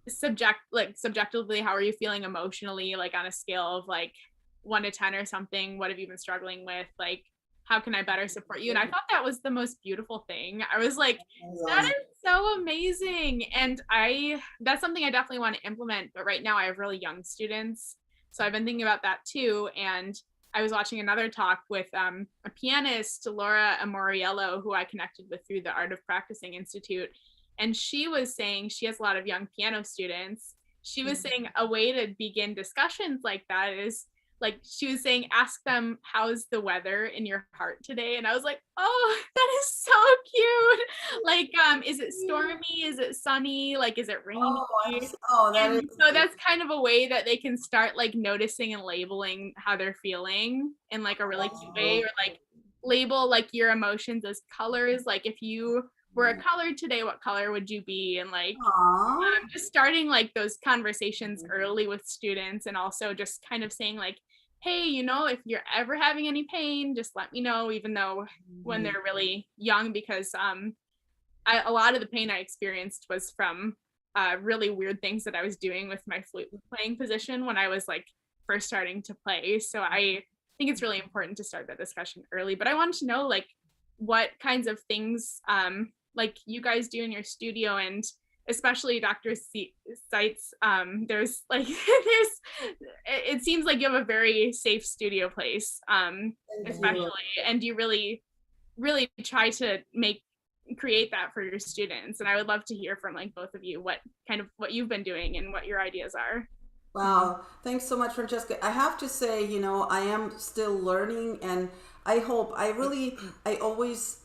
subjectively, how are you feeling emotionally, like on a scale of like 1 to 10 or something? What have you been struggling with? Like, how can I better support you? And I thought that was the most beautiful thing. I was like, that is so amazing. And that's something I definitely want to implement. But right now I have really young students. So I've been thinking about that too. And I was watching another talk with a pianist, Laura Amoriello, who I connected with through the Art of Practicing Institute. And she was saying she has a lot of young piano students. She was saying a way to begin discussions like that is like, she was saying, ask them, how's the weather in your heart today? And I was like, oh, that is so cute. Like, is it stormy? Is it sunny? Like, is it rainy? So that's kind of a way that they can start like noticing and labeling how they're feeling in like a really cute way, or like label like your emotions as colors. Like if you were a color today, what color would you be? And like just starting like those conversations early with students, and also just kind of saying like, hey, if you're ever having any pain, just let me know, even though when they're really young, because a lot of the pain I experienced was from really weird things that I was doing with my flute playing position when I was like first starting to play. So I think it's really important to start that discussion early. But I wanted to know like what kinds of things like you guys do in your studio, and especially Dr. Seitz, there's like it seems like you have a very safe studio place, especially, and you really try to create that for your students. And I would love to hear from like both of you what you've been doing and what your ideas are.
Wow. Thanks so much, Francesca. I have to say, I am still learning, and I hope, I always,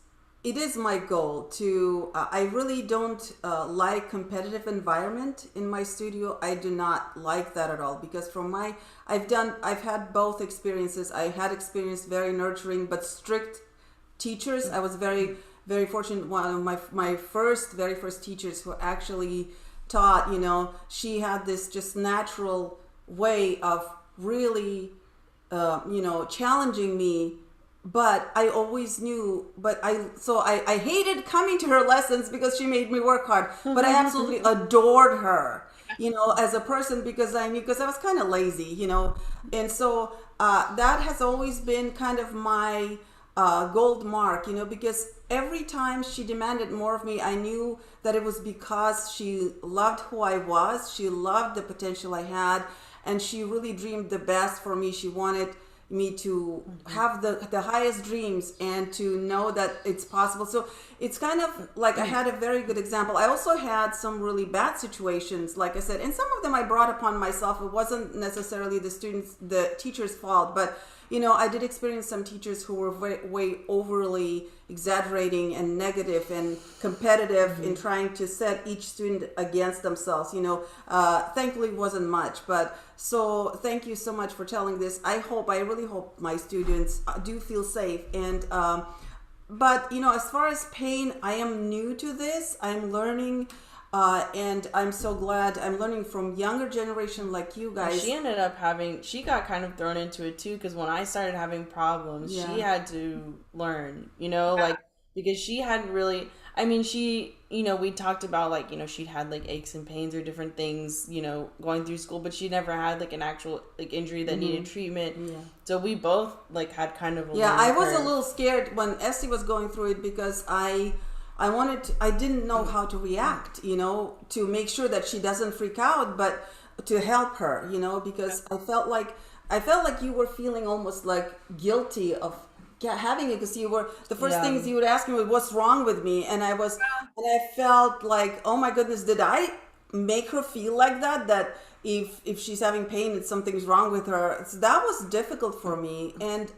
it is my goal to, I really don't like competitive environment in my studio. I do not like that at all, because I've had both experiences. I had experienced very nurturing but strict teachers. I was very, very fortunate. One of my very first teachers who actually taught, she had this just natural way of really, challenging me. But I always knew, I hated coming to her lessons because she made me work hard, but I absolutely adored her, as a person, because I was kind of lazy, and so that has always been kind of my gold mark, because every time she demanded more of me, I knew that it was because she loved who I was, she loved the potential I had, and she really dreamed the best for me. She wanted me to have the highest dreams and to know that it's possible. So it's kind of like I had a very good example. I also had some really bad situations, like I said, and some of them I brought upon myself. It wasn't necessarily the teacher's fault, but I did experience some teachers who were way overly exaggerating and negative and competitive in trying to set each student against themselves. Thankfully it wasn't much, but so thank you so much for telling this. I really hope my students do feel safe. And but as far as pain, I am new to this. I'm learning. And I'm so glad I'm learning from younger generation like you guys.
She got kind of thrown into it too, because when I started having problems, she had to learn, like, because she hadn't really, I mean, she, we talked about like, she'd had like aches and pains or different things, going through school, but she never had like an actual like injury that needed treatment.
Yeah.
So we both like had kind of a
Yeah,
learning
I was a
curve.
little scared when Esty was going through it because I didn't know how to react, to make sure that she doesn't freak out, but to help her, because I felt like you were feeling almost like guilty of having it, because you were the first things you would ask me was what's wrong with me, and I felt like, oh my goodness, did I make her feel like that if she's having pain and something's wrong with her. So that was difficult for me. And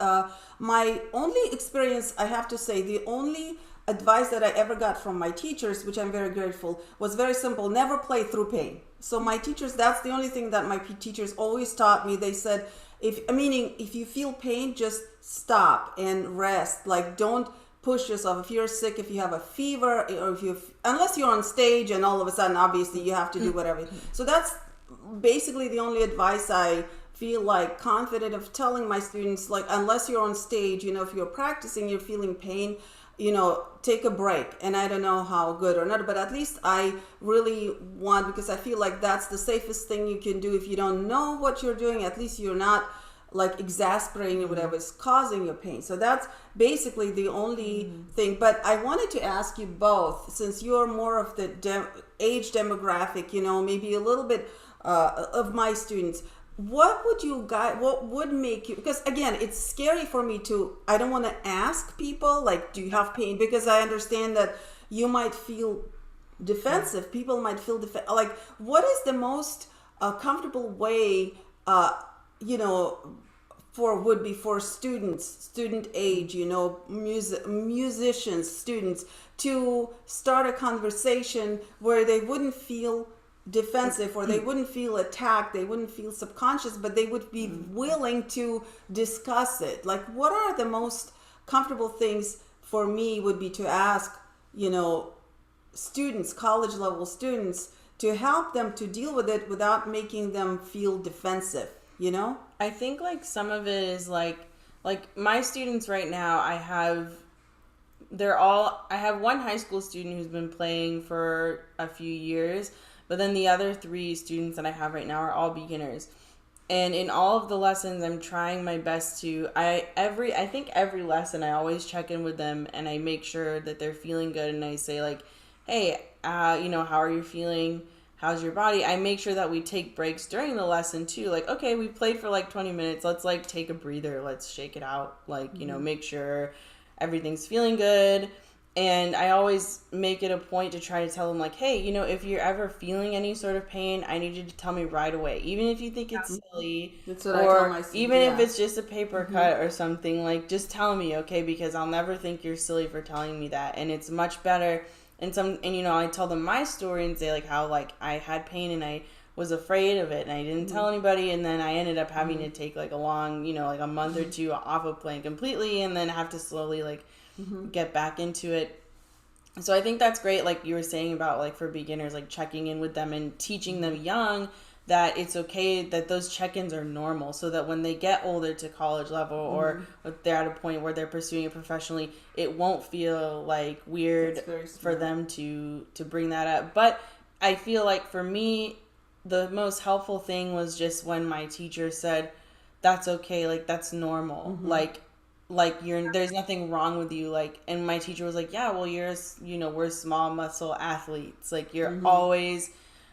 my only experience, I have to say, the only advice that I ever got from my teachers, which I'm very grateful, was very simple: never play through pain. So my teachers, that's the only thing that my teachers always taught me. They said, if you feel pain, just stop and rest. Like, don't push yourself. If you're sick, if you have a fever, or unless you're on stage and all of a sudden, obviously, you have to do whatever. So that's basically the only advice I feel like confident of telling my students. Like, unless you're on stage, if you're practicing, you're feeling pain, take a break. And I don't know how good or not, but at least I really want, because I feel like that's the safest thing you can do. If you don't know what you're doing, at least you're not like exasperating whatever is causing your pain. So that's basically the only thing. But I wanted to ask you both, since you're more of the age demographic, maybe a little bit of my students, what would make you, because again, it's scary for me I don't want to ask people like, do you have pain? Because I understand that you might feel defensive. People might feel like, what is the most comfortable way, for student age, musicians, students, to start a conversation where they wouldn't feel defensive, or they wouldn't feel attacked, they wouldn't feel subconscious, but they would be willing to discuss it. Like, what are the most comfortable things for me would be to ask, students, college level students, to help them to deal with it without making them feel defensive,
I think like some of it is like my students right now, I have one high school student who's been playing for a few years, but then the other 3 students that I have right now are all beginners. And in all of the lessons, I'm trying my best to, I think every lesson I always check in with them, and I make sure that they're feeling good, and I say like, hey, how are you feeling? How's your body? I make sure that we take breaks during the lesson too. Like, okay, we played for like 20 minutes. Let's like take a breather. Let's shake it out. Like, make sure everything's feeling good. And I always make it a point to try to tell them like, hey, if you're ever feeling any sort of pain, I need you to tell me right away. Even if you think it's silly,
that's what I tell my students,
even if it's just a paper cut or something, like, just tell me, okay? Because I'll never think you're silly for telling me that. And it's much better. And I tell them my story and say like how like I had pain and I was afraid of it and I didn't tell anybody, and then I ended up having to take like a long, like a month or 2 off of playing completely, and then have to slowly like get back into it. So I think that's great, like you were saying about like for beginners, like checking in with them and teaching them young that it's okay, that those check-ins are normal, so that when they get older to college level or they're at a point where they're pursuing it professionally, it won't feel like weird for them to bring that up. But I feel like for me, the most helpful thing was just when my teacher said, that's okay, like that's normal, like there's nothing wrong with you, like, and my teacher was like, yeah, well, we're small muscle athletes, like you're always,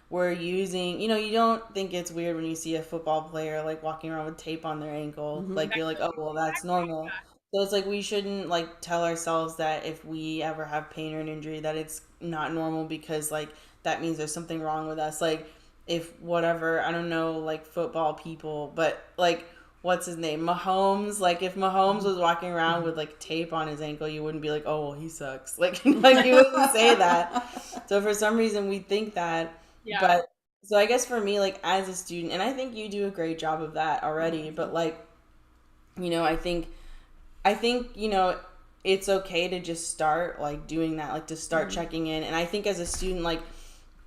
we're using, you don't think it's weird when you see a football player like walking around with tape on their ankle, like you're like, oh well, that's normal. So it's like we shouldn't like tell ourselves that if we ever have pain or an injury that it's not normal, because like that means there's something wrong with us. Like if whatever, I don't know, like football people, but like what's his name, Mahomes, like if Mahomes was walking around with like tape on his ankle, you wouldn't be like, oh well, he sucks, like you wouldn't say that. So for some reason we think that. Yeah. But so I guess for me, like as a student, and I think you do a great job of that already, but like, I think, it's okay to just start like doing that, like to start checking in. And I think as a student, like,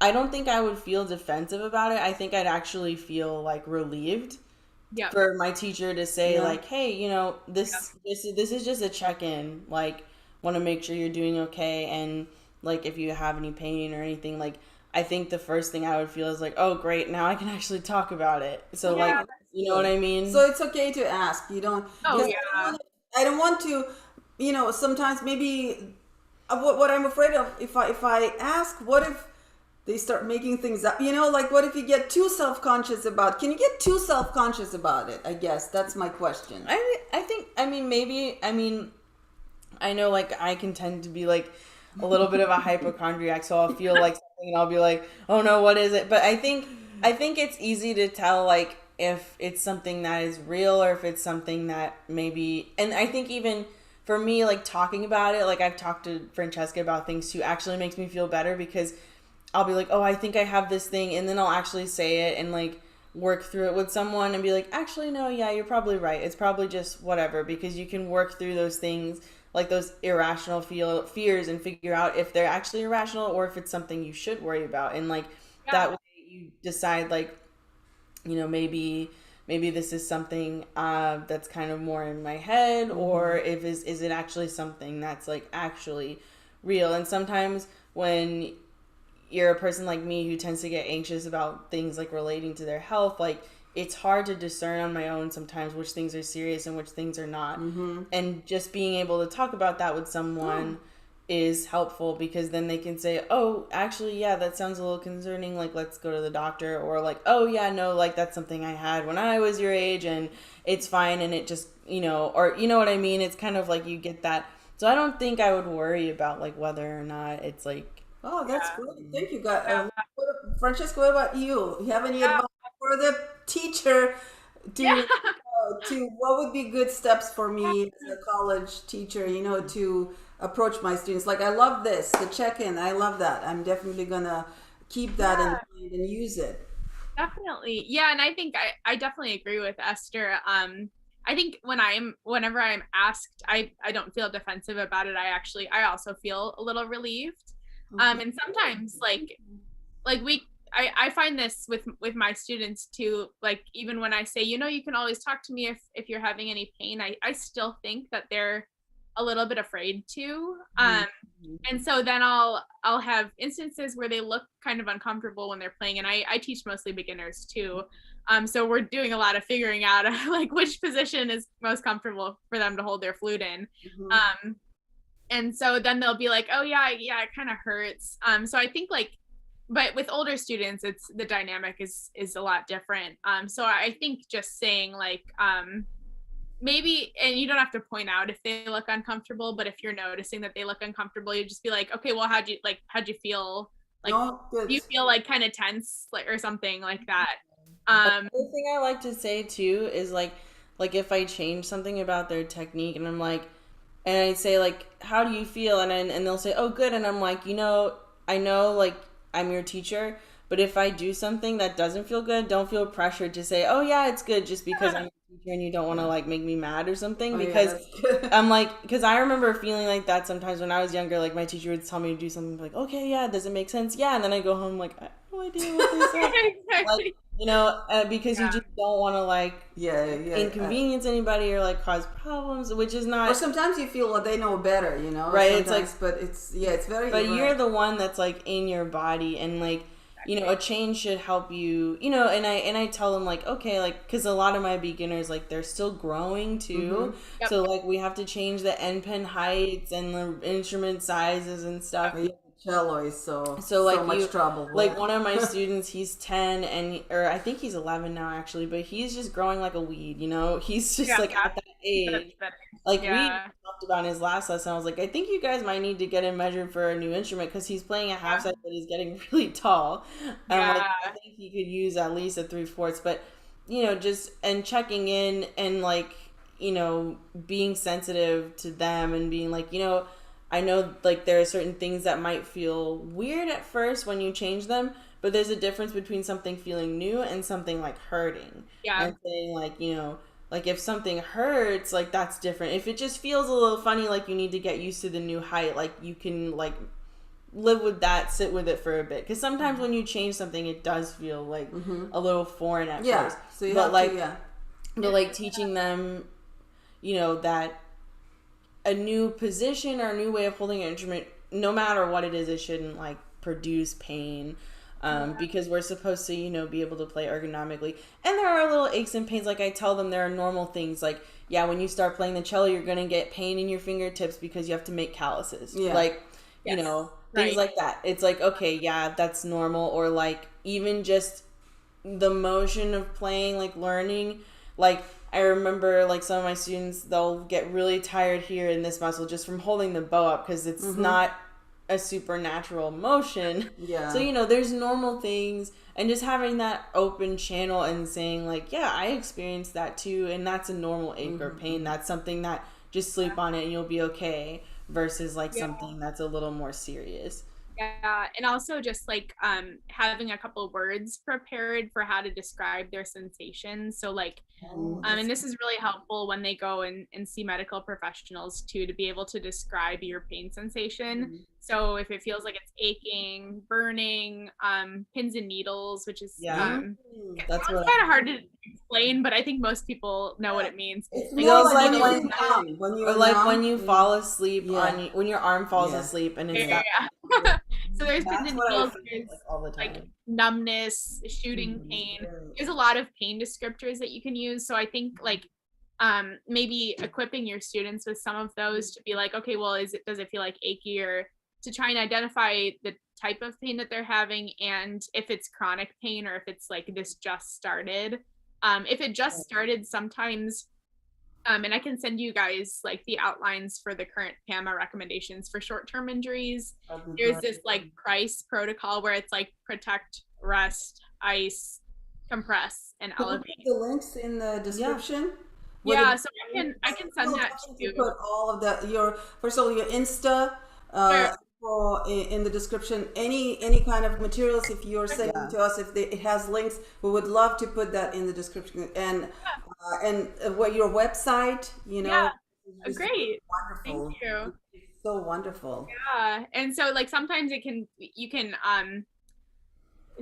I don't think I would feel defensive about it. I think I'd actually feel like relieved for my teacher to say like, hey, this is just a check-in, like want to make sure you're doing okay. And like if you have any pain or anything, like I think the first thing I would feel is like, oh great, now I can actually talk about it. So
Yeah.
like, you know what I mean?
So it's okay to ask. You don't.
Oh
Because
yeah.
I don't want to. Sometimes maybe what I'm afraid of, if I ask, what if they start making things up? Like what if you get too self-conscious about? Can you get too self-conscious about it? I guess that's my question.
I think, I mean, maybe, I mean, I know like I can tend to be like a little bit of a hypochondriac, so I'll feel like something and I'll be like, oh no, what is it? But I think it's easy to tell like if it's something that is real or if it's something that maybe, and I think even for me, like talking about it, like I've talked to Francesca about things too, actually makes me feel better because I'll be like, oh, I think I have this thing, and then I'll actually say it and like work through it with someone and be like, actually, no, yeah, you're probably right. It's probably just whatever, because you can work through those things, like those irrational fears, and figure out if they're actually irrational or if it's something you should worry about. And like that way you decide like, maybe this is something that's kind of more in my head, or if is it actually something that's like actually real. And sometimes when you're a person like me who tends to get anxious about things like relating to their health, like it's hard to discern on my own sometimes which things are serious and which things are not. And just being able to talk about that with someone is helpful, because then they can say, oh, actually, yeah, that sounds a little concerning, like let's go to the doctor. Or like, oh yeah, no, like that's something I had when I was your age and it's fine, and it just, or you know what I mean? It's kind of like you get that. So I don't think I would worry about like whether or not it's like,
Oh, that's great. Thank you, God.
Yeah.
Francesca, what about you? You have any advice for the teacher
Yeah.
to what would be good steps for me as a college teacher, to approach my students? Like, I love this, the check-in. I love that. I'm definitely gonna keep that in mind and use it.
Definitely. Yeah, and I think I definitely agree with Esther. I think whenever I'm asked, I don't feel defensive about it. I also feel a little relieved. And sometimes I find this with my students too, like even when I say, you can always talk to me if you're having any pain, I still think that they're a little bit afraid to. And so then I'll have instances where they look kind of uncomfortable when they're playing, and I teach mostly beginners too. So we're doing a lot of figuring out like which position is most comfortable for them to hold their flute in. And so then they'll be like, oh yeah, it kind of hurts. So I think like, but with older students, the dynamic is a lot different. So I think just saying like, maybe, and you don't have to point out if they look uncomfortable, but if you're noticing that they look uncomfortable, you just be like, okay, well, how'd you feel? Like, do you feel like kind of tense, like, or something like that?
The thing I like to say too is like if I change something about their technique, and I'm like, and I say like, how do you feel? And they'll say, oh, good. And I'm like, I know like I'm your teacher, but if I do something that doesn't feel good, don't feel pressured to say, oh yeah, it's good, just because I'm your teacher and you don't want to like make me mad or something. Because I'm like, because I remember feeling like that sometimes when I was younger. Like my teacher would tell me to do something, like, okay, yeah, does it make sense? Yeah. And then I go home like, I have no idea what this is.
Exactly.
Like, because you just don't want to like inconvenience anybody or like cause problems, which is not.
Or sometimes you feel like they know better,
right?
Sometimes,
it's like,
but it's very.
But you're the one that's like in your body, and like, a change should help you, and I tell them like, okay, like, because a lot of my beginners, like, they're still growing too. So like we have to change the end pen heights and the instrument sizes and stuff.
Cello is so
like
much trouble.
Like one of my students, he's 10 or I think he's 11 now actually, but he's just growing like a weed, he's just like at that age. Like we talked about in his last lesson, I was like, I think you guys might need to get him measured for a new instrument, because he's playing a half set, but he's getting really tall. Like, I think he could use at least a 3/4, but just, and checking in and like, being sensitive to them and being like, I know like there are certain things that might feel weird at first when you change them, but there's a difference between something feeling new and something like hurting. And saying like, like if something hurts, like that's different. If it just feels a little funny, like you need to get used to the new height, like you can like live with that, sit with it for a bit. Because sometimes when you change something, it does feel like a little foreign at first.
So you
but
have
like, but like teaching them, that a new position or a new way of holding an instrument no matter what it is, it shouldn't like produce pain. Because we're supposed to, be able to play ergonomically. And there are little aches and pains. Like I tell them, there are normal things. Like, yeah, when you start playing the cello, you're going to get pain in your fingertips because you have to make calluses.
Yeah.
Like,
Yes.
things
Right.
like that. It's like, okay, yeah, that's normal. Or like even just the motion of playing, like learning. Like I remember like some of my students, they'll get really tired here in this muscle just from holding the bow up because it's not a supernatural motion.
Yeah.
So, there's normal things, and just having that open channel and saying like, yeah, I experienced that too, and that's a normal ache or pain. That's something that just sleep on it and you'll be okay, versus like something that's a little more serious.
Yeah, and also just like having a couple of words prepared for how to describe their sensations. So like and this is really helpful when they go and see medical professionals too, to be able to describe your pain sensation. So if it feels like it's aching, burning, pins and needles, which is
That's
kind of hard to explain, but I think most people know what it means.
It's
It
more
goes
like
like
when
or like when you fall asleep when your arm falls
Yeah.
asleep and it's
So there's pins
that's
and
what I
needles,
feel
there's
like all the time.
like numbness, shooting pain. There's a lot of pain descriptors that you can use. So I think like maybe equipping your students with some of those to be like, okay, well, does it feel like achy, or to try and identify the type of pain that they're having, and if it's chronic pain or if it's like this just started. If it just started, sometimes and I can send you guys like the outlines for the current PAMA recommendations for short-term injuries. There's this like Price protocol where it's like protect, rest, ice, compress, and elevate.
The links in the description.
Yeah, so I can send that to you.
Put all of that, first of all, your Insta in the description. Any kind of materials, if you're sending to us, if it has links, we would love to put that in the description. And what your website,
Great.
Wonderful.
Thank you.
It's so wonderful.
Yeah, and so like sometimes you can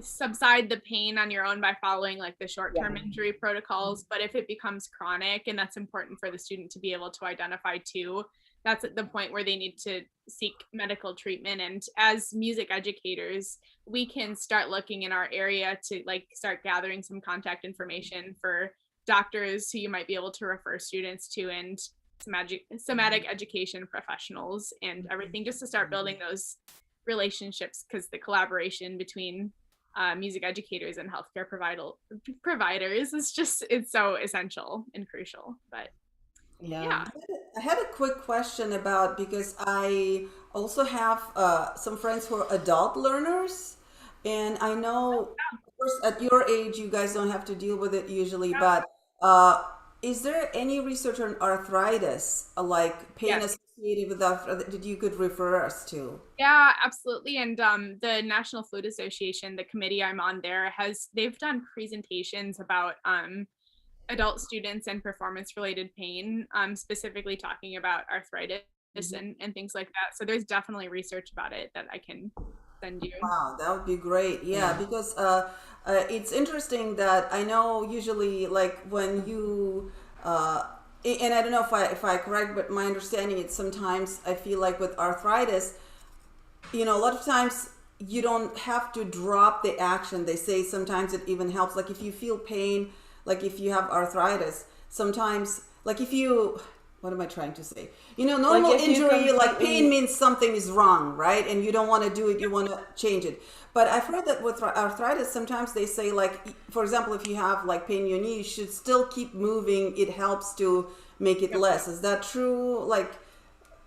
subside the pain on your own by following like the short-term injury protocols, but if it becomes chronic, and that's important for the student to be able to identify too, that's at the point where they need to seek medical treatment. And as music educators, we can start looking in our area to like start gathering some contact information for doctors who you might be able to refer students to, and somatic education professionals and everything, just to start building those relationships, because the collaboration between music educators and healthcare providers is it's so essential and crucial. But yeah.
I had a quick question about, because I also have some friends who are adult learners, and I know, of course, at your age, you guys don't have to deal with it usually, but is there any research on arthritis, like pain associated with arthritis, that you could refer us to?
Yeah, absolutely. And the National Flute Association, the committee I'm on there, they've done presentations about adult students and performance-related pain, specifically talking about arthritis and things like that. So there's definitely research about it that I can send you.
Wow, that would be great. Yeah, because it's interesting that I know usually like when you and I don't know if I correct, but my understanding is sometimes I feel like with arthritis, a lot of times you don't have to drop the action. They say sometimes it even helps. Like if you feel pain, like if you have arthritis, sometimes like if you, what am I trying to say? Normal
Like
injury, like pain means something is wrong, right? And you don't want to do it, you want to change it. But I've heard that with arthritis, sometimes they say like, for example, if you have like pain in your knee, you should still keep moving. It helps to make it less. Is that true? Like,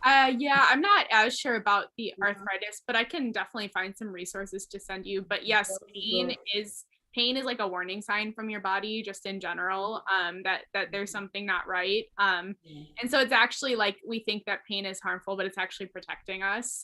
yeah, I'm not as sure about the arthritis, but I can definitely find some resources to send you. But yes, pain is like a warning sign from your body just in general, that there's something not right. And so it's actually like, we think that pain is harmful, but it's actually protecting us,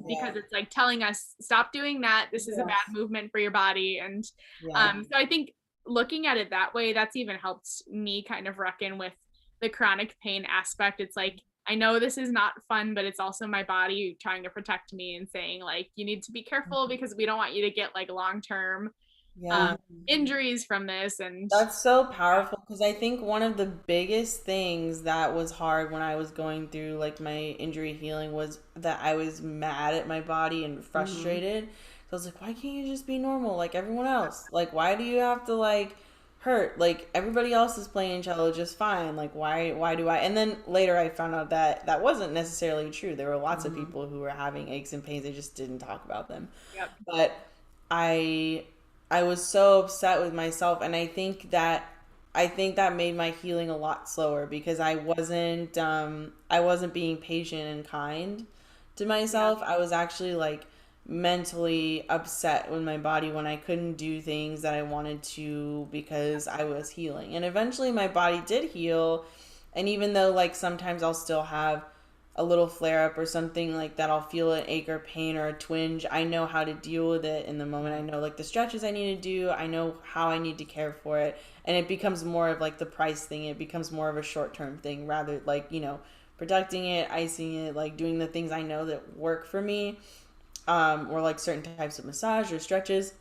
because it's like telling us, stop doing that. This is a bad movement for your body. And so I think looking at it that way, that's even helped me kind of reckon with the chronic pain aspect. It's like, I know this is not fun, but it's also my body trying to protect me and saying like, you need to be careful because we don't want you to get like long-term
Yeah.
injuries from this. And
That's so powerful because I think one of the biggest things that was hard when I was going through like my injury healing was that I was mad at my body and
Mm-hmm.
frustrated. So I was like, why can't you just be normal like everyone else? Like, why do you have to like hurt? Like everybody else is playing cello just fine. Like, why do I? And then later I found out that that wasn't necessarily true. There were lots of
Mm-hmm.
people who were having aches and pains. They just didn't talk about them.
yep.
But I I was so upset with myself, and I think that made my healing a lot slower because I wasn't being patient and kind to
Yeah.
myself. I was actually like mentally upset with my body when I couldn't do things that I wanted to because I was healing. And eventually my body did heal, and even though like sometimes I'll still have a little flare up or something like that, I'll feel an ache or pain or a twinge. I know how to deal with it in the moment. I know like the stretches I need to do. I know how I need to care for it. And it becomes more of like the price thing. It becomes more of a short term thing rather like, protecting it, icing it, like doing the things I know that work for me, or like certain types of massage or stretches.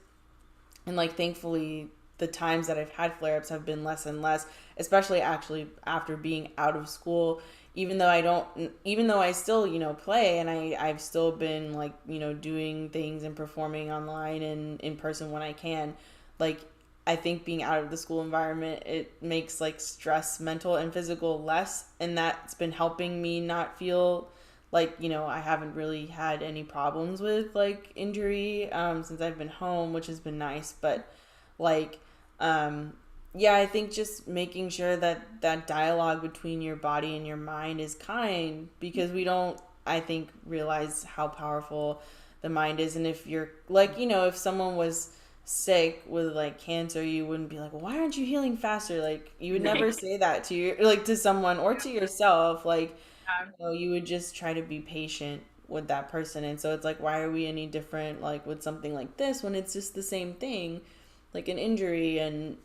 And like thankfully the times that I've had flare-ups have been less and less, especially actually after being out of school. Even though I still play, and I've still been like doing things and performing online and in person when I can. Like I think being out of the school environment, it makes like stress, mental and physical, less, and that's been helping me not feel like I haven't really had any problems with like injury, since I've been home, which has been nice. But like, um, yeah, I think just making sure that that dialogue between your body and your mind is kind, because we don't, I think, realize how powerful the mind is. And if you're like, if someone was sick with like cancer, you wouldn't be like, well, why aren't you healing faster? Like you would
Right.
never say that to like to someone or to yourself. Like,
Yeah.
you would just try to be patient with that person. And so it's like, why are we any different like with something like this when it's just the same thing, like an injury? And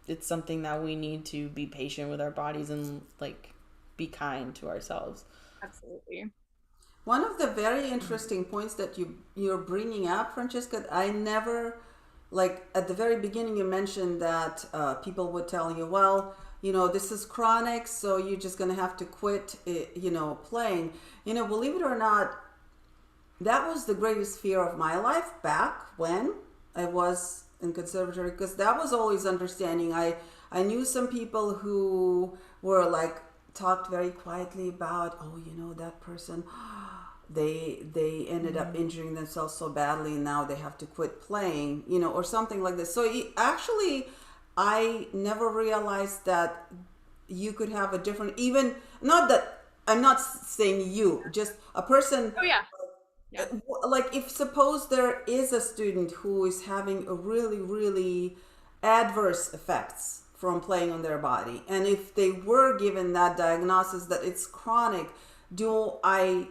it's something that we need to be patient with our bodies and like be kind to ourselves.
Absolutely.
One of the very interesting points that you're bringing up, Francesca, I never, like at the very beginning, you mentioned that people would tell you, well, this is chronic, so you're just gonna have to quit, playing. Believe it or not, that was the greatest fear of my life back when I was in conservatory, because that was always understanding. I knew some people who were like talked very quietly about, oh, that person, they ended up injuring themselves so badly and now they have to quit playing, or something like this. So actually, I never realized that you could have a different, even not that I'm not saying you, just a person,
Oh yeah. Yeah.
like if suppose there is a student who is having a really really adverse effects from playing on their body, and if they were given that diagnosis that it's chronic, do I,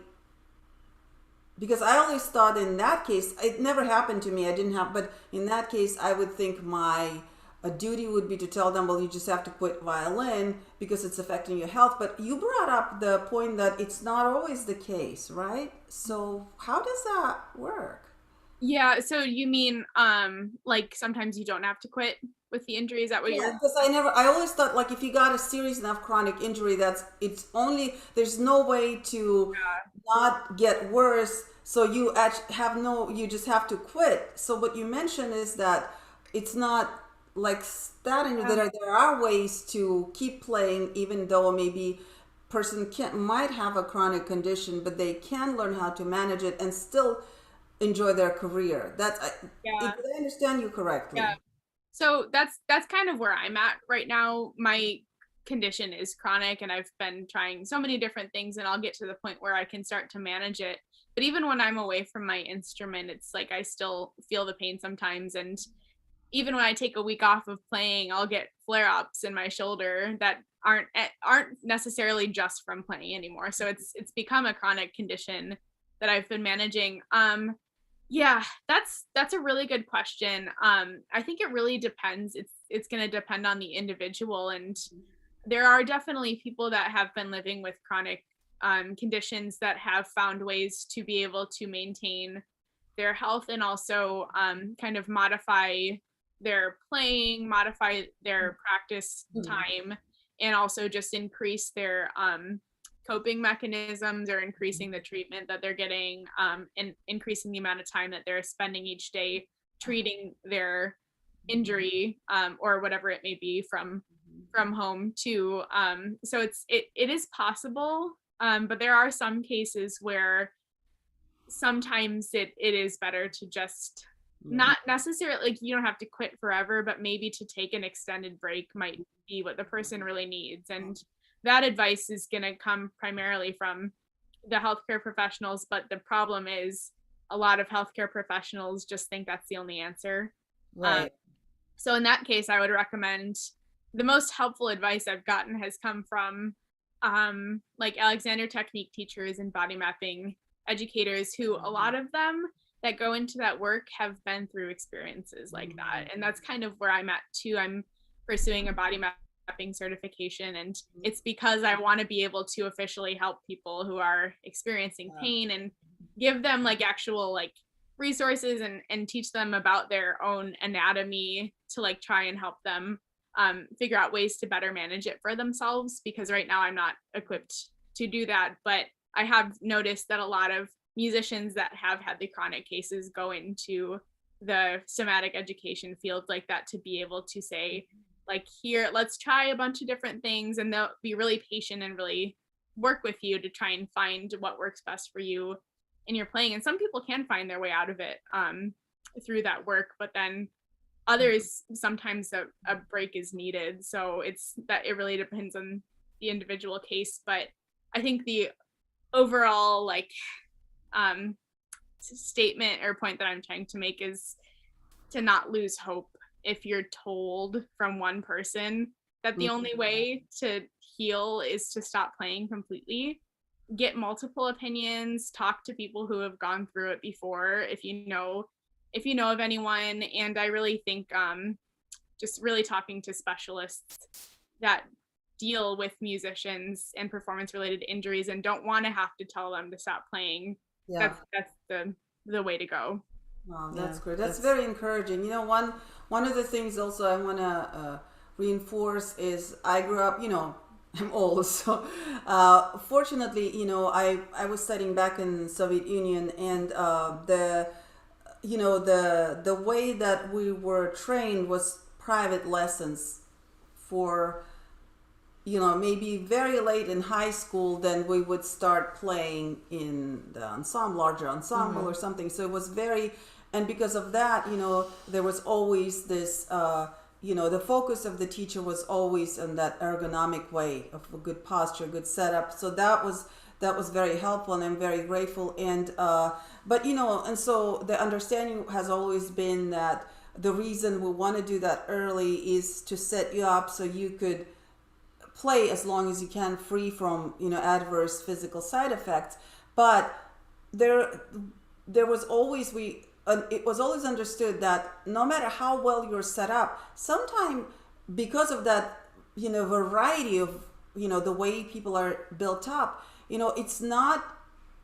because I always thought in that case, it never happened to me, I didn't have, but in that case I would think my a duty would be to tell them, well, you just have to quit violin because it's affecting your health. But you brought up the point that it's not always the case, right? So how does that work?
Yeah. So you mean like sometimes you don't have to quit with the injury? Is that what
Yeah,
you're?
because I always thought like if you got a serious enough chronic injury, it's only, there's no way to not get worse. So you actually have no, you just have to quit. So what you mentioned is that it's not like stating that
Yeah.
there are ways to keep playing even though maybe person can might have a chronic condition, but they can learn how to manage it and still enjoy their career.
Yeah.
Did I understand you
Yeah.
correctly?
So that's kind of where I'm at right now. My condition is chronic and I've been trying so many different things, and I'll get to the point where I can start to manage it. But even when I'm away from my instrument, it's like I still feel the pain sometimes. And even when I take a week off of playing, I'll get flare-ups in my shoulder that aren't necessarily just from playing anymore. So it's become a chronic condition that I've been managing. Yeah, that's a really good question. I think it really depends. It's going to depend on the individual, and there are definitely people that have been living with chronic conditions that have found ways to be able to maintain their health, and also kind of modify their playing, modify their practice time, and also just increase their coping mechanisms, or increasing the treatment that they're getting, and increasing the amount of time that they're spending each day treating their injury, or whatever it may be, from home too. So it is possible, but there are some cases where sometimes it is better to just not necessarily, like, you don't have to quit forever, but maybe to take an extended break might be what the person really needs. And that advice is going to come primarily from the healthcare professionals, but the problem is a lot of healthcare professionals just think that's the only answer.
Right.
So in that case, I would recommend, the most helpful advice I've gotten has come from like Alexander Technique teachers and body mapping educators, who a lot of them that go into that work have been through experiences like that. And that's kind of where I'm at too. I'm pursuing a body mapping certification, and it's because I want to be able to officially help people who are experiencing pain, and give them like actual like resources, and teach them about their own anatomy, to like try and help them figure out ways to better manage it for themselves, because right now I'm not equipped to do that. But I have noticed that a lot of musicians that have had the chronic cases go into the somatic education field like that, to be able to say, like, here, let's try a bunch of different things, and they'll be really patient and really work with you to try and find what works best for you in your playing. And some people can find their way out of it through that work, but then others, sometimes a break is needed. So it's that it really depends on the individual case. But I think the overall like statement or point that I'm trying to make is to not lose hope. If you're told from one person that the only way to heal is to stop playing completely, get multiple opinions, talk to people who have gone through it before, if you know of anyone. And I really think just really talking to specialists that deal with musicians and performance related injuries and don't want to have to tell them to stop playing, that's the way to go.
Wow, that's great. That's very encouraging. You know, one of the things also I want to reinforce is I grew up, you know, I'm old, so fortunately, you know, I was studying back in Soviet Union, and the way that we were trained was private lessons for, you know, maybe very late in high school, then we would start playing in the ensemble, larger ensemble or something. So it was very, and because of that, you know, there was always this, you know, the focus of the teacher was always in that ergonomic way of a good posture, good setup. So that was very helpful, and I'm very grateful. And but you know, and so the understanding has always been that the reason we want to do that early is to set you up so you could play as long as you can, free from, you know, adverse physical side effects. But there was always it was always understood that no matter how well you're set up, sometimes because of that, you know, variety of, you know, the way people are built up, you know, it's not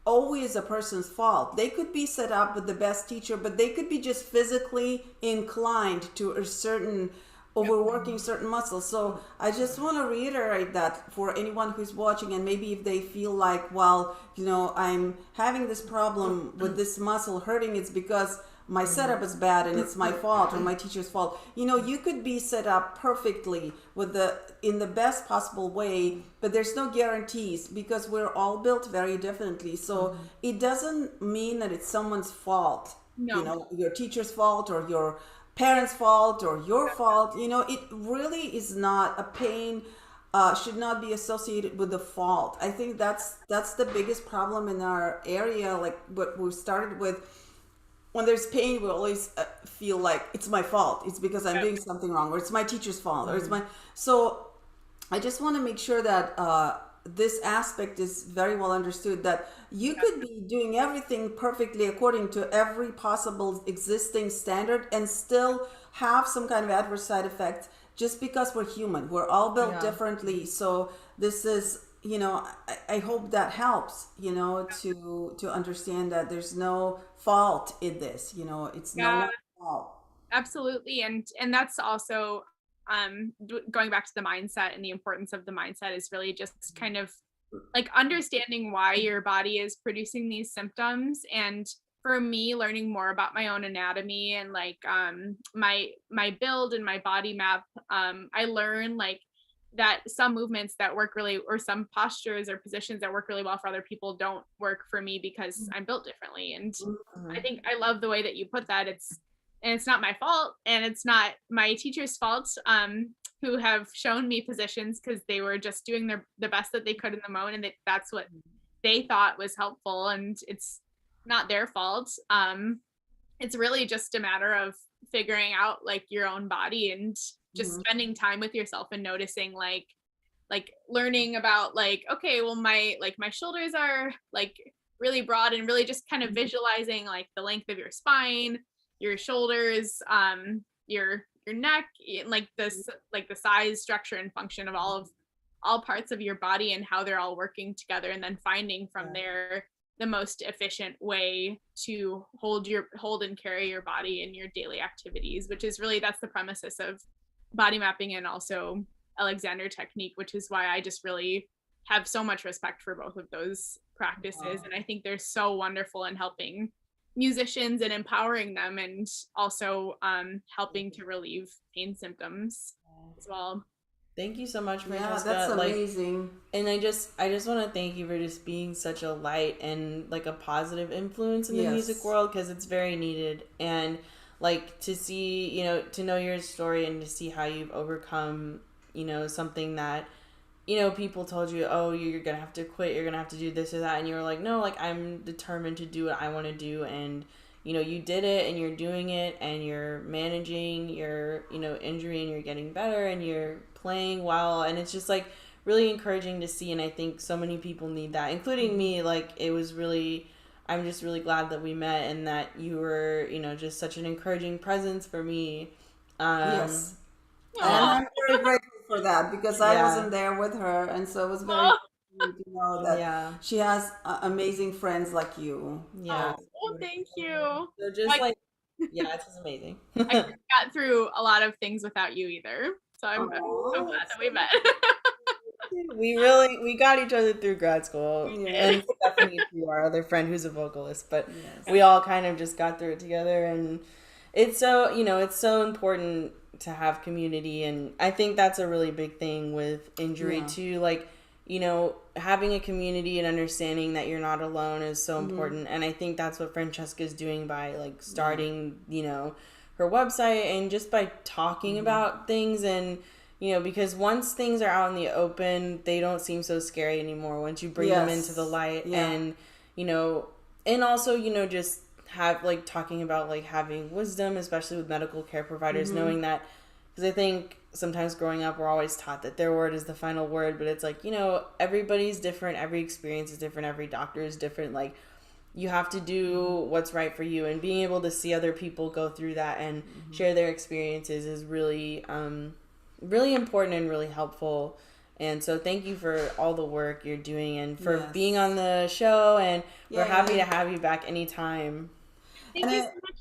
always a person's fault. They could be set up with the best teacher, but they could be just physically inclined to a certain overworking certain muscles. So I just want to reiterate that for anyone who's watching, and maybe if they feel like, well, you know, I'm having this problem with this muscle hurting, it's because my setup is bad and it's my fault or my teacher's fault. You know, you could be set up perfectly in the best possible way, but there's no guarantees because we're all built very differently. So it doesn't mean that it's someone's fault. No. You know, your teacher's fault or your parents' fault or your fault. You know, it really is not. A pain should not be associated with the fault. I think that's the biggest problem in our area. Like what we started with, when there's pain, we always feel like it's my fault. It's because I'm doing something wrong, or it's my teacher's fault, or it's my. So I just want to make sure that this aspect is very well understood, that you could be doing everything perfectly according to every possible existing standard and still have some kind of adverse side effect, just because we're human. We're all built differently. So this is I hope that helps, to understand that there's no fault in this, it's no
Yeah,
one's fault.
absolutely. And that's also going back to the mindset, and the importance of the mindset is really just kind of like understanding why your body is producing these symptoms. And for me, learning more about my own anatomy and like my build and my body map, I learned like that some movements that work really, or some postures or positions that work really well for other people don't work for me because I'm built differently. And I
Mhm.
think I love the way that you put that. It's not my fault, and it's not my teacher's fault, who have shown me positions because they were just doing the best that they could in the moment, and that's what they thought was helpful, and it's not their fault. It's really just a matter of figuring out like your own body, and just
Mhm.
spending time with yourself and noticing like learning about like, okay, well my shoulders are like really broad, and really just kind of visualizing like the length of your spine, your shoulders, your neck, like this, like the size, structure, and function of all parts of your body and how they're all working together, and then finding from
Yeah.
there the most efficient way to hold and carry your body in your daily activities, which is really, that's the premises of body mapping and also Alexander technique, which is why I just really have so much respect for both of those practices. And I think they're so wonderful in helping musicians and empowering them, and also helping to relieve pain symptoms as well.
Thank you so much,
Yeah, that's
Francesca. Like,
amazing.
and I just want to thank you for just being such a light and like a positive influence in the music
Yes.
world, because it's very needed. And like to see, to know your story and to see how you've overcome, something that, people told you, oh, you're gonna have to quit, you're gonna have to do this or that, and you were like, no, like I'm determined to do what I want to do. And you did it, and you're doing it, and you're managing your injury, and you're getting better, and you're playing well, and it's just like really encouraging to see. And I think so many people need that, including me. Like, it was really, I'm just really glad that we met, and that you were, just such an encouraging presence for me. um
Yes. And
and
Oh,
I'm very grateful for that because I
yeah,
wasn't there with her. And so it was very
oh,
important to know that
yeah,
she has amazing friends like you.
yeah.
oh, well, thank you.
So just
Like,
like, yeah, it's just amazing.
I couldn't have got through a lot of things without you either. So I'm so
Oh,
glad
that's
that we
so
met.
We got each other through grad school,
Did.
and Stephanie through our other friend who's a vocalist, but
yes.
we all kind of just got through it together. And it's so, it's so important to have community. And I think that's a really big thing with injury
Yeah.
too. Like, having a community and understanding that you're not alone is so
Mm-hmm.
important. And I think that's what Francesca's doing by like
Yeah.
starting, her website, and just by talking
Mm-hmm.
about things. And because once things are out in the open, they don't seem so scary anymore once you bring them into the
Yes.
light.
Yeah.
And and also, just have like talking about like having wisdom, especially with medical care providers,
Mm-hmm.
knowing that, because I think sometimes growing up we're always taught that their word is the final word, but it's like, everybody's different, every experience is different, every doctor is different. Like, you have to do what's right for you, and being able to see other people go through that and share their experiences is really really important and really helpful. And so thank you for all the work you're doing, and for
Yes.
being on the show, and we're happy to
Yay.
have you back anytime.
Thank
And
you so much.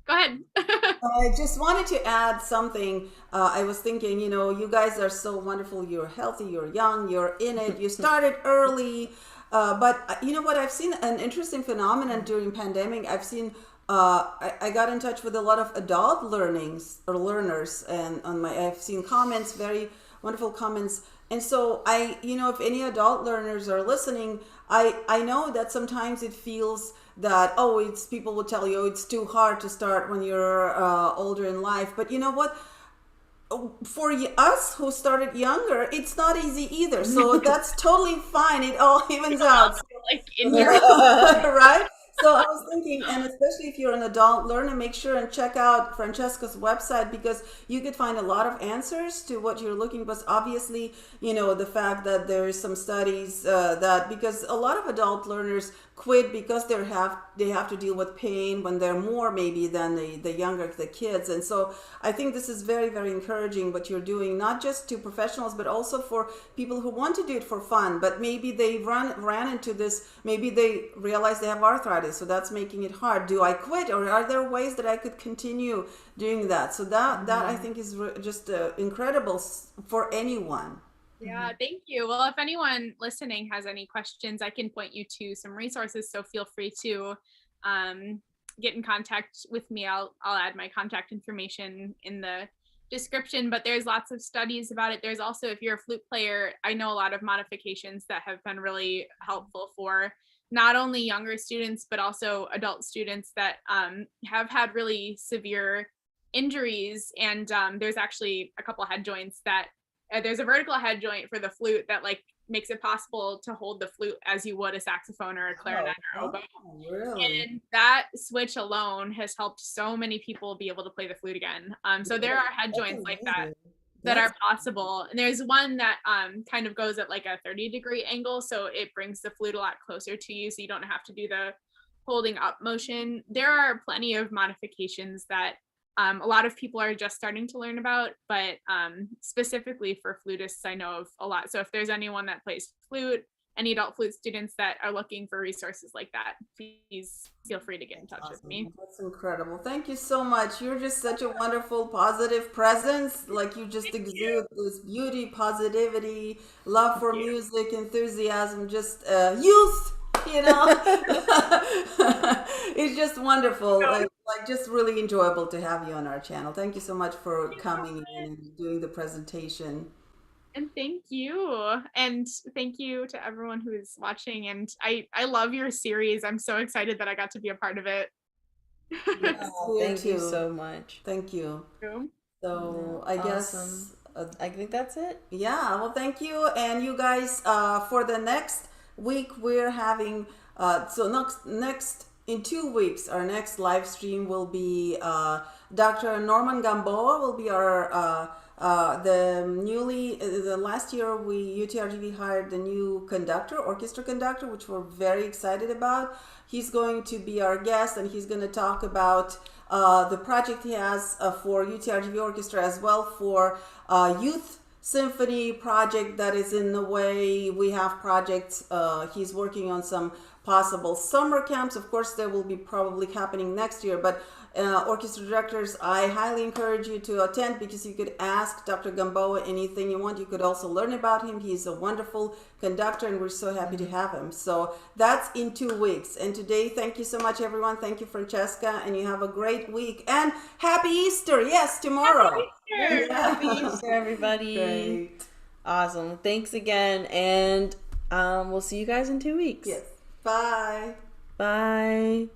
Go ahead.
I just wanted to add something. I was thinking, you guys are so wonderful. You're healthy, you're young, you're in it. You started early. But you know what? I've seen an interesting phenomenon during pandemic. I got in touch with a lot of adult learners, and I've seen comments, very wonderful comments. And so if any adult learners are listening, I know that sometimes it feels that, oh, it's people will tell you, oh, it's too hard to start when you're older in life. But you know what? For us who started younger, it's not easy either. So that's totally fine. It all evens out.
Like in your
Right? So I was thinking, and especially if you're an adult learner, make sure and check out Francesca's website, because you could find a lot of answers to what you're looking. But obviously, the fact that there's some studies that, because a lot of adult learners quit because they have to deal with pain when they're more maybe than the younger the kids. And so I think this is very, very encouraging what you're doing, not just to professionals but also for people who want to do it for fun, but maybe they ran into this, maybe they realize they have arthritis, so that's making it hard. Do I quit, or are there ways that I could continue doing that? So that I think is just incredible for anyone.
Yeah, thank you. Well, if anyone listening has any questions, I can point you to some resources. So feel free to get in contact with me. I'll add my contact information in the description, but there's lots of studies about it. There's also, if you're a flute player, I know a lot of modifications that have been really helpful for not only younger students, but also adult students that have had really severe injuries. And there's actually a couple head joints that there's a vertical head joint for the flute that like makes it possible to hold the flute as you would a saxophone or a clarinet or oboe.
Really?
And that switch alone has helped so many people be able to play the flute again. So there are head joints like that are possible. And there's one that kind of goes at like a 30-degree angle, so it brings the flute a lot closer to you, so you don't have to do the holding up motion. There are plenty of modifications that a lot of people are just starting to learn about, but specifically for flutists, I know of a lot. So if there's anyone that plays flute, any adult flute students that are looking for resources like that, please feel free to get in touch with me.
That's incredible. Thank you so much. You're just such a wonderful, positive presence. Like you just exude this beauty, positivity, love for music, enthusiasm, just youth. You know, it's just wonderful. Like just really enjoyable to have you on our channel. Thank you so much for coming in and doing the presentation.
And thank you. And thank you to everyone who is watching. And I love your series. I'm so excited that I got to be a part of it.
Yeah, thank you so much.
Thank you. So
I guess I think that's it.
Yeah, well, thank you. And you guys, for the next week, we're having, next in 2 weeks, our next live stream will be Dr. Norman Gamboa will be our the last year UTRGV hired the new orchestra conductor, which we're very excited about. He's going to be our guest, and he's going to talk about the project he has for UTRGV Orchestra, as well for youth symphony project that is in the way. We have projects. He's working on some possible summer camps. Of course, they will be probably happening next year, but orchestra directors, I highly encourage you to attend, because you could ask Dr. Gamboa anything you want. You could also learn about him. He's a wonderful conductor, and we're so happy to have him. So that's in 2 weeks. And today, thank you so much, everyone. Thank you, Francesca, and you have a great week. And happy Easter. Yes, tomorrow.
Happy Easter.
Yeah. Happy Easter, everybody.
Great.
Awesome. Thanks again. And we'll see you guys in 2 weeks.
Yes. Bye.
Bye.